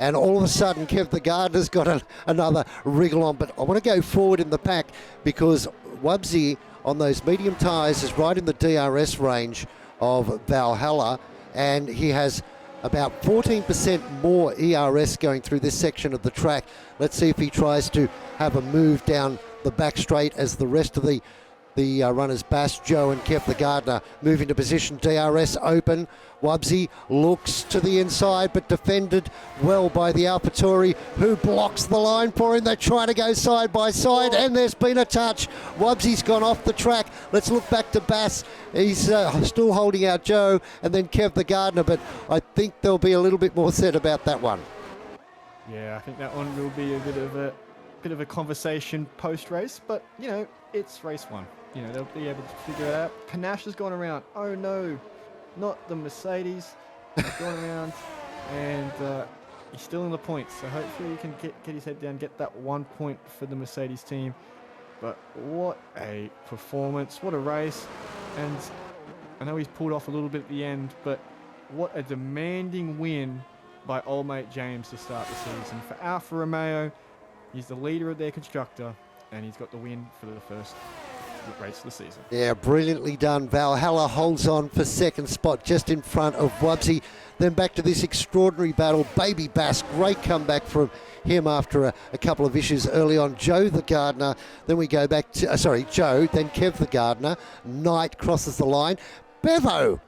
And all of a sudden, Kev the Gardener's got another wriggle on. But I want to go forward in the pack because Wubsy on those medium tyres is right in the DRS range of Valhalla, and he has about 14% more ERS going through this section of the track. Let's see if he tries to have a move down the back straight as the rest of the runners, Bass, Joe and Kev the Gardener, move into position. DRS open. Wubsy looks to the inside, but defended well by the AlphaTauri, who blocks the line for him. They're trying to go side by side, and there's been a touch. Wubsy's gone off the track. Let's look back to Bass. He's still holding out Joe, and then Kev the Gardener, but I think there'll be a little bit more said about that one. Yeah, I think that one will be a bit of a conversation post-race, but, it's race 1. They'll be able to figure it out. Panache has gone around. Oh, no. Not the Mercedes. He's gone around, and he's still in the points. So hopefully he can get his head down, get that 1 point for the Mercedes team. But what a performance. What a race. And I know he's pulled off a little bit at the end, but what a demanding win by old mate James to start the season. For Alfa Romeo, he's the leader of their constructor, and he's got the win for the first race of the season. Yeah, brilliantly done. Valhalla holds on for second spot just in front of Wubsy. Then back to this extraordinary battle. Baby Bass, great comeback from him after a couple of issues early on. Joe the Gardener, then we go back to, Joe, then Kev the Gardener. Knight crosses the line. Bevo,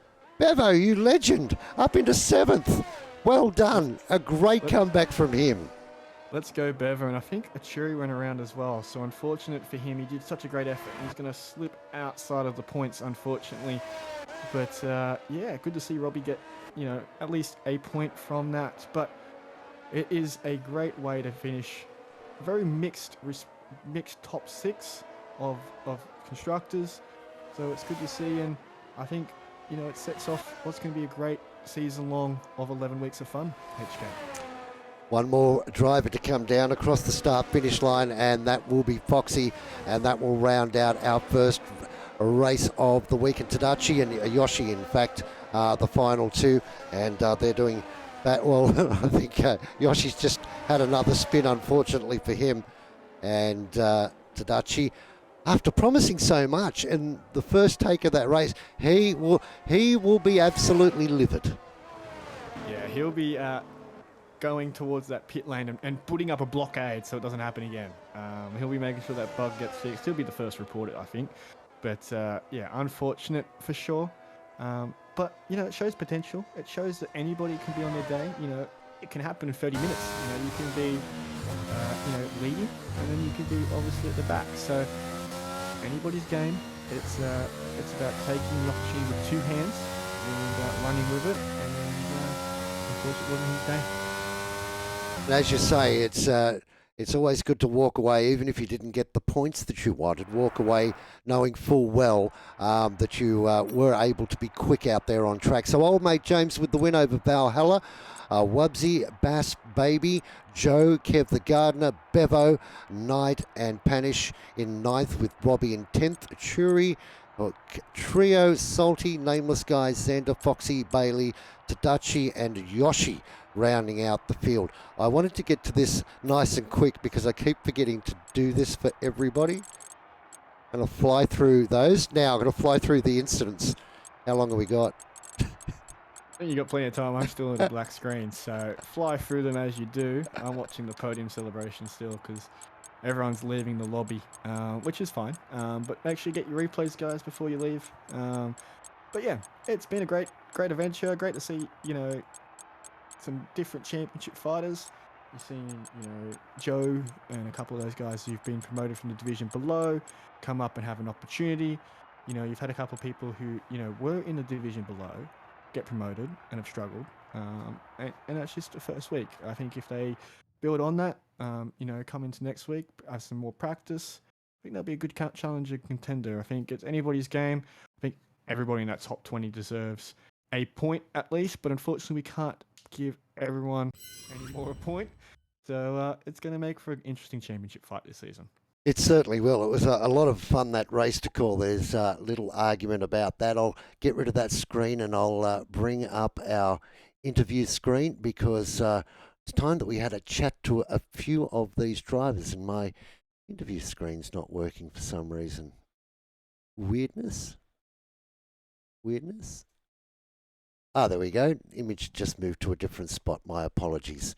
you legend, up into 7th. Well done. A great comeback from him. Let's go, Bevo, and I think Achuri went around as well, so unfortunate for him. He did such a great effort, and he's going to slip outside of the points, unfortunately. But, good to see Robbie get, at least a point from that. But it is a great way to finish a very mixed top 6 of constructors. So it's good to see, and I think, it sets off what's going to be a great season long of 11 weeks of fun, HK. One more driver to come down across the start-finish line, and that will be Foxy, and that will round out our first race of the week. And Tadachi and Yoshi, in fact, the final 2, and they're doing that well. I think Yoshi's just had another spin, unfortunately for him, and Tadachi, after promising so much in the first take of that race, he will be absolutely livid. Yeah, he'll be going towards that pit lane and putting up a blockade so it doesn't happen again. He'll be making sure that bug gets fixed. He'll be the first reported, I think. But unfortunate for sure. But it shows potential. It shows that anybody can be on their day. It can happen in 30 minutes. You can be leading, and then you can be obviously at the back. So anybody's game. It's about taking the opportunity with 2 hands and running with it. And unfortunately, it wasn't his day. And as you say, It's always good to walk away, even if you didn't get the points that you wanted, walk away knowing full well that you were able to be quick out there on track. So old mate James with the win over Valhalla, Wubsy, Bass, Baby, Joe, Kev the Gardener, Bevo, Knight and Panish in 9th with Robbie in 10th, Churi, Trio, Salty, Nameless Guys, Xander, Foxy, Bailey, Tadachi and Yoshi rounding out the field. I wanted to get to this nice and quick because I keep forgetting to do this for everybody. I'm going to fly through those. Now I'm going to fly through the incidents. How long have we got? I think you got plenty of time. I'm still at a black screen, so fly through them as you do. I'm watching the podium celebration still because everyone's leaving the lobby, which is fine. But make sure you get your replays, guys, before you leave. But yeah, it's been a great adventure. Great to see, some different championship fighters. You've seen, Joe and a couple of those guys who've been promoted from the division below come up and have an opportunity. You've had a couple of people who, were in the division below get promoted and have struggled. And that's just the first week. I think if they build on that, come into next week, have some more practice, I think they'll be a good challenger contender. I think it's anybody's game. I think everybody in that top 20 deserves a point at least, but unfortunately we can't give everyone any more a point. So it's going to make for an interesting championship fight this season. It certainly will. It was a lot of fun, that race to call. There's a little argument about that. I'll get rid of that screen and I'll bring up our interview screen because it's time that we had a chat to a few of these drivers, and my interview screen's not working for some reason. Weirdness? Ah, there we go. Image just moved to a different spot. My apologies.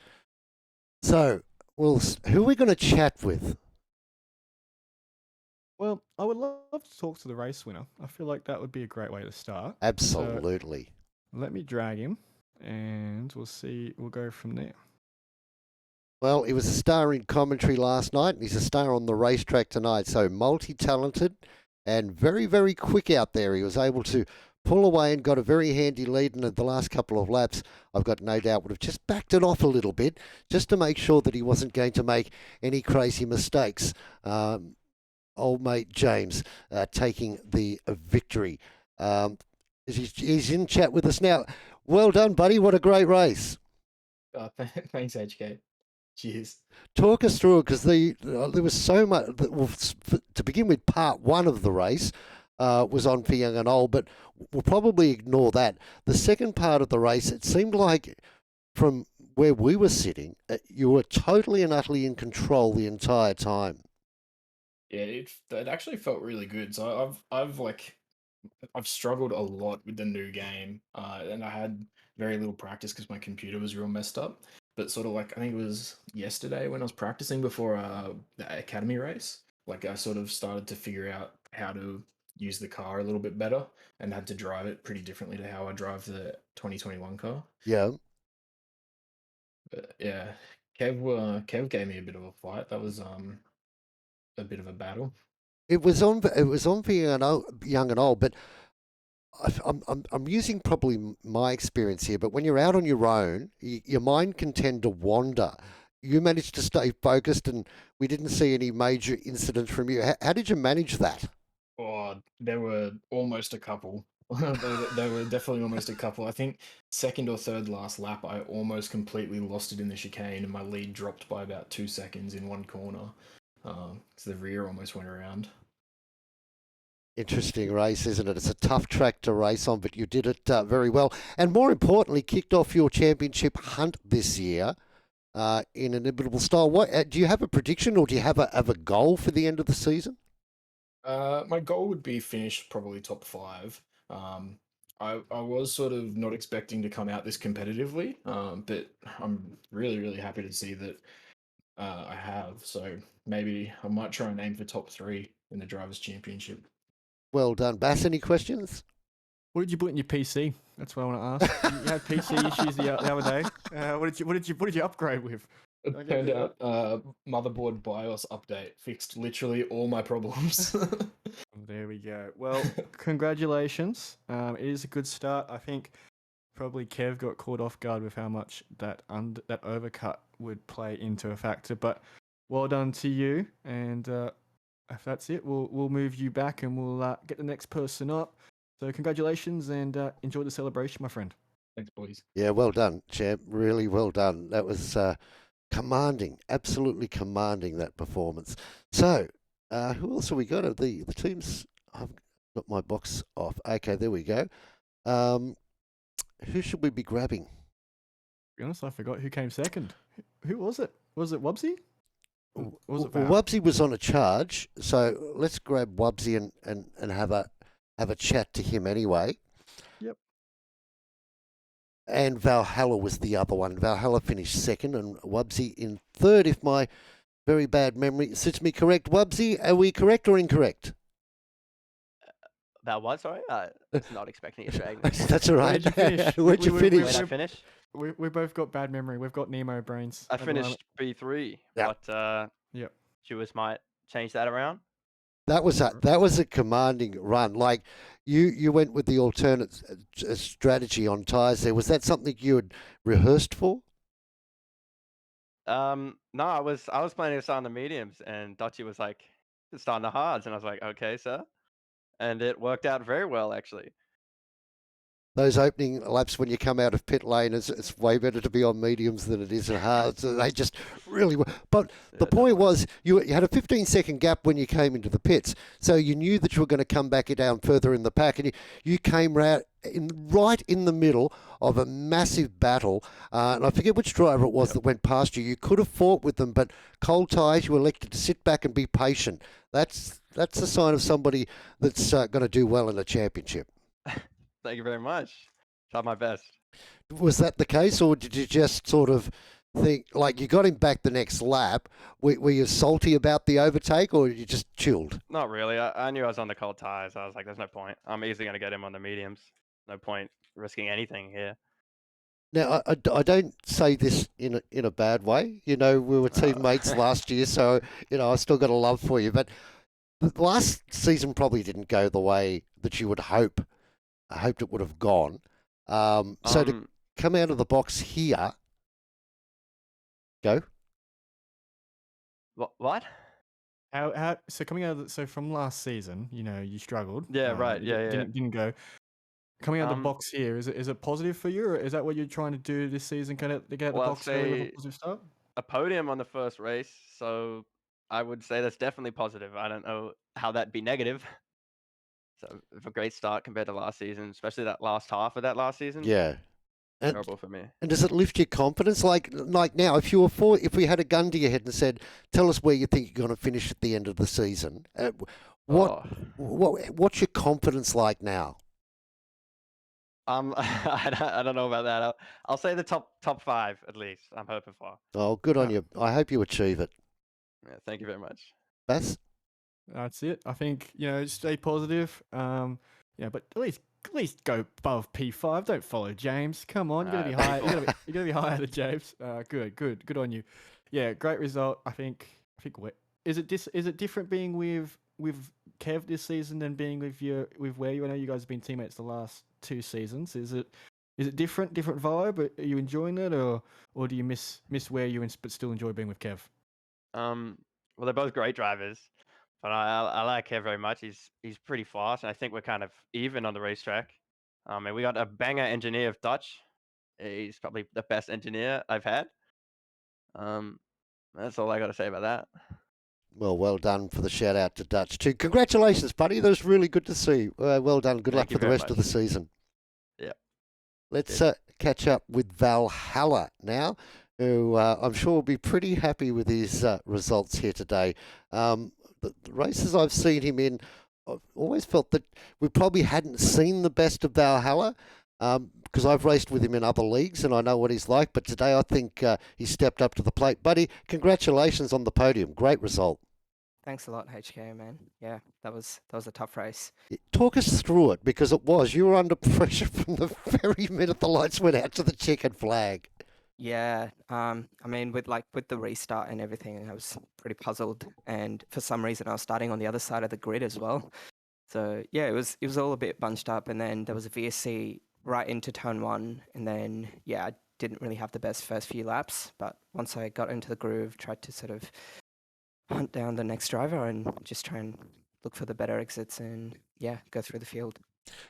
So, who are we going to chat with? Well, I would love to talk to the race winner. I feel like that would be a great way to start. Absolutely. So let me drag him, and we'll see. We'll go from there. Well, he was a star in commentary last night, and he's a star on the racetrack tonight. So multi-talented and very, very quick out there. He was able to pull away and got a very handy lead, and the last couple of laps, I've got no doubt, would have just backed it off a little bit just to make sure that he wasn't going to make any crazy mistakes. Old mate James taking the victory. He's in chat with us now. Well done, buddy. What a great race. Thanks, HK. Cheers. Talk us through it, because there was so much. To begin with, part one of the race was on for young and old, but we'll probably ignore that. The second part of the race, it seemed like from where we were sitting, you were totally and utterly in control the entire time. Yeah, it actually felt really good. So I've struggled a lot with the new game, and I had very little practice because my computer was real messed up. But sort of like I think it was yesterday when I was practicing before the academy race, like I sort of started to figure out how to use the car a little bit better and had to drive it pretty differently to how I drive the 2021 car. Yeah. But yeah, Kev gave me a bit of a fight. That was a bit of a battle. It was on for young and old, but I'm using probably my experience here. But when you're out on your own, your mind can tend to wander. You managed to stay focused, and we didn't see any major incidents from you. How did you manage that? Oh, there were almost a couple. There were definitely almost a couple. I think second or third last lap, I almost completely lost it in the chicane, and my lead dropped by about 2 seconds in one corner. So the rear almost went around. Interesting race, isn't it? It's a tough track to race on, but you did it very well. And more importantly, kicked off your championship hunt this year in an inimitable style. What do you have a prediction, or do you have a goal for the end of the season? My goal would be finish probably top 5. I was sort of not expecting to come out this competitively, but I'm really, really happy to see that I have. So maybe I might try and aim for top 3 in the Drivers' Championship. Well done. Bass, any questions? What did you put in your PC? That's what I want to ask. You had PC issues the other day. What did you upgrade with? It turned out motherboard BIOS update fixed literally all my problems. There we go. Well, congratulations. It is a good start. I think probably Kev got caught off guard with how much that overcut would play into a factor. But well done to you. And if that's it, we'll move you back and we'll get the next person up. So congratulations and enjoy the celebration, my friend. Thanks, boys. Yeah, well done, champ. Really well done. That was commanding, absolutely commanding, that performance. So, who else have we got? The teams. I've got my box off. Okay, there we go. Who should we be grabbing? To be honest, I forgot who came second. Who was it? Was it Wubsy? Or was it Val? Wubsy was on a charge, so let's grab Wubsy and have a chat to him anyway. Yep. And Valhalla was the other one. Valhalla finished second and Wubsy in third, if my very bad memory sits me correct. Wubsy, are we correct or incorrect? That was, sorry? I was not expecting you to drag me. That's all right. Where'd you finish? Where'd you Where finish? did I finish? We both got bad memory. We've got Nemo brains. I at the moment. finished B3, Yeah. but Yep. Jewis might change that around. That was a commanding run. Like you went with the alternate strategy on tyres there. Was that something you had rehearsed for? No, I was planning to start on the mediums, and Dottie was like, start on the hards, and I was like, okay, sir. And it worked out very well, actually. Those opening laps when you come out of pit lane, it's way better to be on mediums than it is in hards. So they just really were. But the point was, you had a 15-second gap when you came into the pits, so you knew that you were going to come back down further in the pack, and you came right in the middle of a massive battle. And I forget which driver it was that went past you. You could have fought with them, but cold tyres, you elected to sit back and be patient. That's a sign of somebody that's going to do well in the championship. Thank you very much. Tried my best. Was that the case, or did you just sort of think, like, you got him back the next lap? Were you salty about the overtake, or you just chilled? Not really. I knew I was on the cold tires. I was like, there's no point. I'm easily going to get him on the mediums. No point risking anything here. Now, I don't say this in a bad way. You know, we were teammates last year, so, you know, I still got a love for you. But the last season probably didn't go the way that you would hope. I hoped it would have gone. So to come out of the box here, go. What? How? So coming out so from last season, you know, you struggled. Yeah, right. Yeah. Didn't go. Coming out of the box here, is it positive for you, or is that what you're trying to do this season? Kind of get out the box early with a positive start. A podium on the first race, so I would say that's definitely positive. I don't know how that'd be negative. So a great start compared to last season, especially that last half of that last season. Yeah. Terrible for me. And does it lift your confidence? Like now, if we had a gun to your head and said, "Tell us where you think you're going to finish at the end of the season," what's your confidence like now? I don't know about that. I'll say the top 5 at least. I'm hoping for. Oh, good on you. I hope you achieve it. Yeah, thank you very much. Bass? That's it. I think, you know, stay positive. Yeah, but at least go above P5. Don't follow James. Come on, you gotta be higher. You gotta be higher than James. Good on you. Yeah, great result. I think. Is it different being with Kev this season than being with where you? I know you guys have been teammates the last 2 seasons. Is it different vibe? Are you enjoying it, or do you miss where you but still enjoy being with Kev? Well, they're both great drivers, but I like Kev very much. He's pretty fast, and I think we're kind of even on the racetrack. And we got a banger engineer of Dutch. He's probably the best engineer I've had. That's all I got to say about that. Well done for the shout out to Dutch too. Congratulations, buddy. That was really good to see. Well done. Good luck for the rest of the season. Yeah. Let's catch up with Valhalla now, who I'm sure will be pretty happy with his results here today. The races I've seen him in, I've always felt that we probably hadn't seen the best of Valhalla, because I've raced with him in other leagues and I know what he's like. But today I think he stepped up to the plate. Buddy, congratulations on the podium. Great result. Thanks a lot, HK, man. Yeah, that was a tough race. Talk us through it, because you were under pressure from the very minute the lights went out to the checkered flag. Yeah, I mean, with the restart and everything, I was pretty puzzled, and for some reason I was starting on the other side of the grid as well. So yeah, it was all a bit bunched up, and then there was a VSC right into turn 1, and then yeah, I didn't really have the best first few laps, but once I got into the groove, tried to sort of hunt down the next driver and just try and look for the better exits and yeah, go through the field.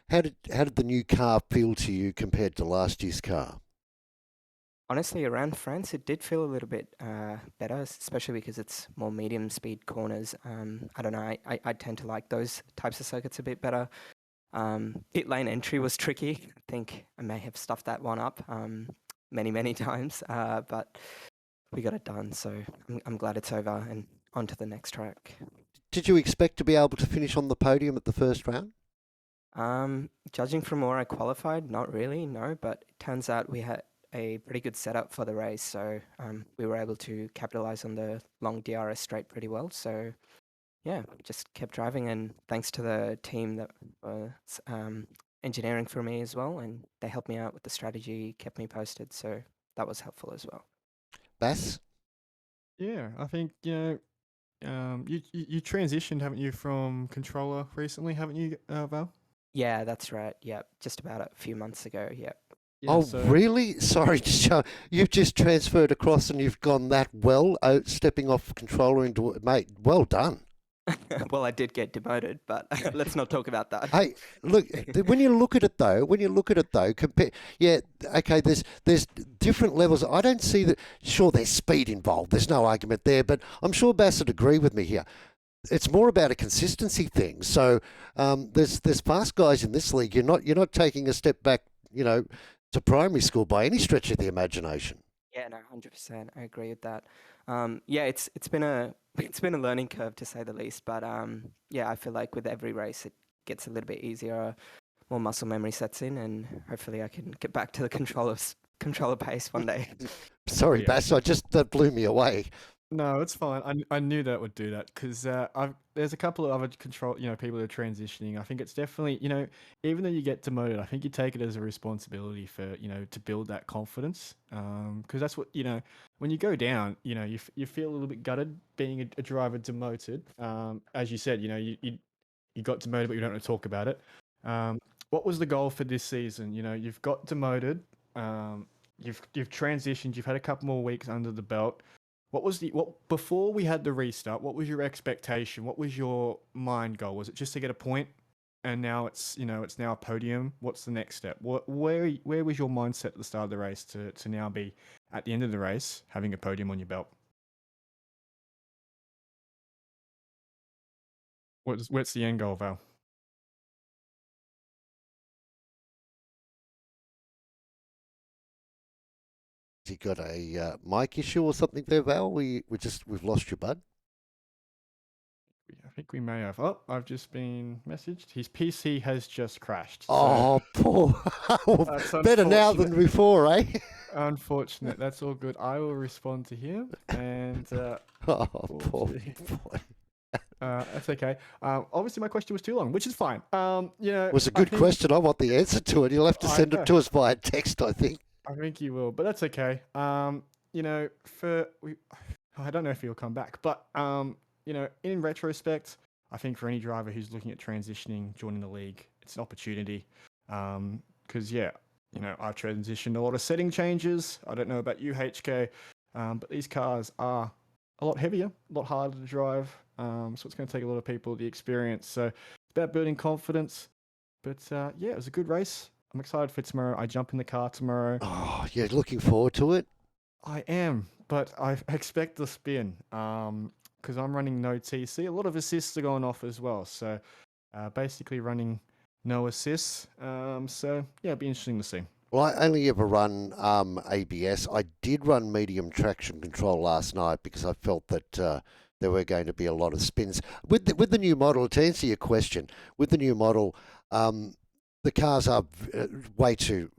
How did the new car feel to you compared to last year's car? Honestly, around France, it did feel a little bit better, especially because it's more medium speed corners. I don't know, I tend to like those types of circuits a bit better. Pit lane entry was tricky. I think I may have stuffed that one up many times, but we got it done. So I'm glad it's over and on to the next track. Did you expect to be able to finish on the podium at the first round? Judging from where I qualified, not really, no. But it turns out we had a pretty good setup for the race, so we were able to capitalize on the long DRS straight pretty well. So yeah, just kept driving, and thanks to the team that was engineering for me as well, and they helped me out with the strategy, kept me posted, so that was helpful as well. Bass? Yeah, I think you transitioned, haven't you, from controller recently, haven't you, Val? Yeah, that's right. Yep, just about a few months ago. Yep. Yeah, Oh, so- really? Sorry, you've just transferred across and you've gone that well, stepping off controller into mate. Well done. Well, I did get demoted, but let's not talk about that. Hey, look, when you look at it though, compare. Yeah, okay. There's different levels. I don't see that. Sure, there's speed involved. There's no argument there, but I'm sure Bass would agree with me here. It's more about a consistency thing. So there's fast guys in this league. You're not taking a step back, to primary school by any stretch of the imagination. Yeah, no, 100%. I agree with that. Yeah, it's been a learning curve to say the least, but yeah, I feel like with every race it gets a little bit easier, more muscle memory sets in, and hopefully I can get back to the controller pace one day. Sorry, Yeah. Bass, that blew me away. No, it's fine. I knew that would do that because there's a couple of other people that are transitioning. I think it's definitely, even though you get demoted, I think you take it as a responsibility for, to build that confidence. Because that's what, when you go down, you feel a little bit gutted being a driver demoted. As you said, you got demoted, but you don't want to talk about it. What was the goal for this season? You've got demoted. You've transitioned. You've had a couple more weeks under the belt. What before we had the restart? What was your expectation? What was your mind goal? Was it just to get a point, and now it's now a podium? What's the next step? Where was your mindset at the start of the race to now be at the end of the race having a podium on your belt? What's the end goal, Val? Has he got a mic issue or something there, Val? We've lost you, bud. I think we may have. Oh, I've just been messaged. His PC has just crashed. Oh, poor. That's Better now than unfortunate. before, eh? Unfortunate. That's all good. I will respond to him, and Oh, poor gee. boy. that's okay. Obviously, my question was too long, which is fine. It was a I good think- question. I want the answer to it. You'll have to I send know. it to us via text, I think. I think you will, but that's okay. I don't know if he'll come back, but in retrospect, I think for any driver who's looking at transitioning, joining the league, it's an opportunity. Because I've transitioned a lot of setting changes. I don't know about you, HK, but these cars are a lot heavier, a lot harder to drive. So it's going to take a lot of people the experience. So it's about building confidence. But it was a good race. I'm excited for tomorrow. I jump in the car tomorrow. Oh, you're looking forward to it? I am, but I expect the spin because I'm running no TC. A lot of assists are going off as well. So basically running no assists. It'd be interesting to see. Well, I only ever run ABS. I did run medium traction control last night because I felt that there were going to be a lot of spins. With the new model, to answer your question, with the new model, the cars are way too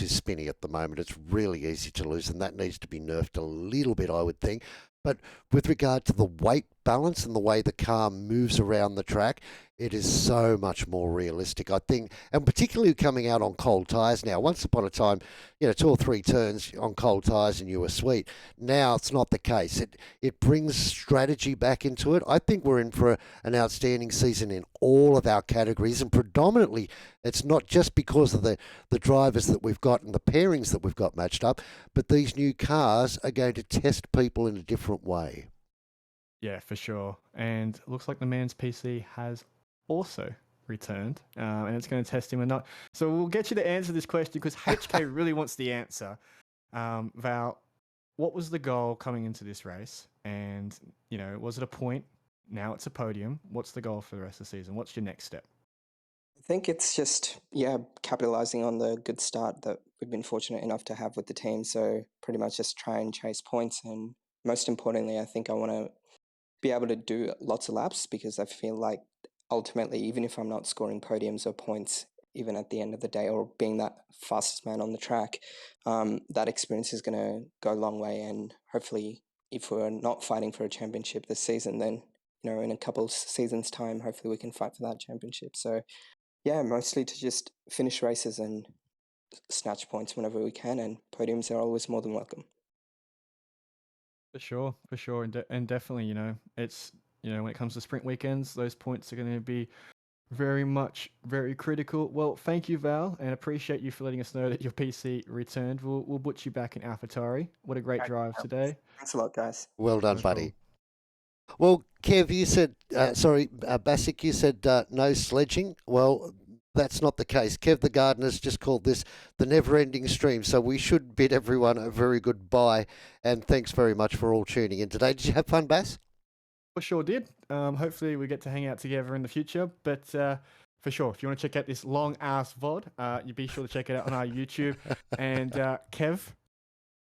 spinny at the moment. It's really easy to lose, and that needs to be nerfed a little bit, I would think. But with regard to the weight balance and the way the car moves around the track, it is so much more realistic, I think, and particularly coming out on cold tyres now. Once upon a time, 2 or 3 turns on cold tyres and you were sweet. Now it's not the case. It brings strategy back into it. I think we're in for an outstanding season in all of our categories, and predominantly it's not just because of the drivers that we've got and the pairings that we've got matched up, but these new cars are going to test people in a different way. Yeah, for sure. And it looks like the man's PC has also returned, and it's going to test him or not. So we'll get you to answer this question because HK really wants the answer. Val, what was the goal coming into this race? And, was it a point? Now it's a podium. What's the goal for the rest of the season? What's your next step? I think it's just, yeah, capitalizing on the good start that we've been fortunate enough to have with the team. So pretty much just try and chase points. And most importantly, I think I want to be able to do lots of laps because I feel like ultimately, even if I'm not scoring podiums or points, even at the end of the day, or being that fastest man on the track, that experience is going to go a long way. And hopefully, if we're not fighting for a championship this season, then in a couple of seasons' time, hopefully we can fight for that championship. So yeah, mostly to just finish races and snatch points whenever we can, and podiums are always more than welcome. For sure, and definitely, it's when it comes to sprint weekends, those points are going to be very critical. Well, thank you, Val, and appreciate you for letting us know that your PC returned. We'll put you back in AlphaTauri. What a great drive today. Thanks a lot, guys. Well done, No buddy. problem. Well, Kev, you said, Basic, you said no sledging. Well, that's not the case. Kev the Gardener's just called this the never-ending stream, so we should bid everyone a very good bye, and thanks very much for all tuning in today. Did you have fun, Bass? For sure did. Hopefully we get to hang out together in the future, but for sure, if you want to check out this long-ass VOD, you be sure to check it out on our YouTube. And Kev,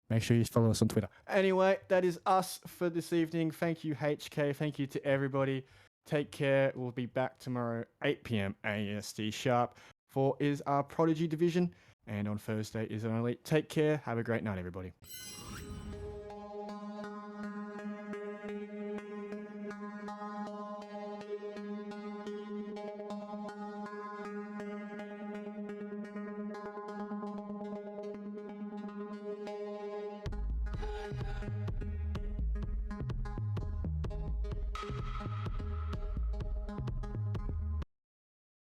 make sure you follow us on Twitter. Anyway, that is us for this evening. Thank you, HK. Thank you to everybody. Take care. We'll be back tomorrow, 8 p.m. AST sharp, for is our Prodigy division. And on Thursday is an Elite. Take care. Have a great night, everybody.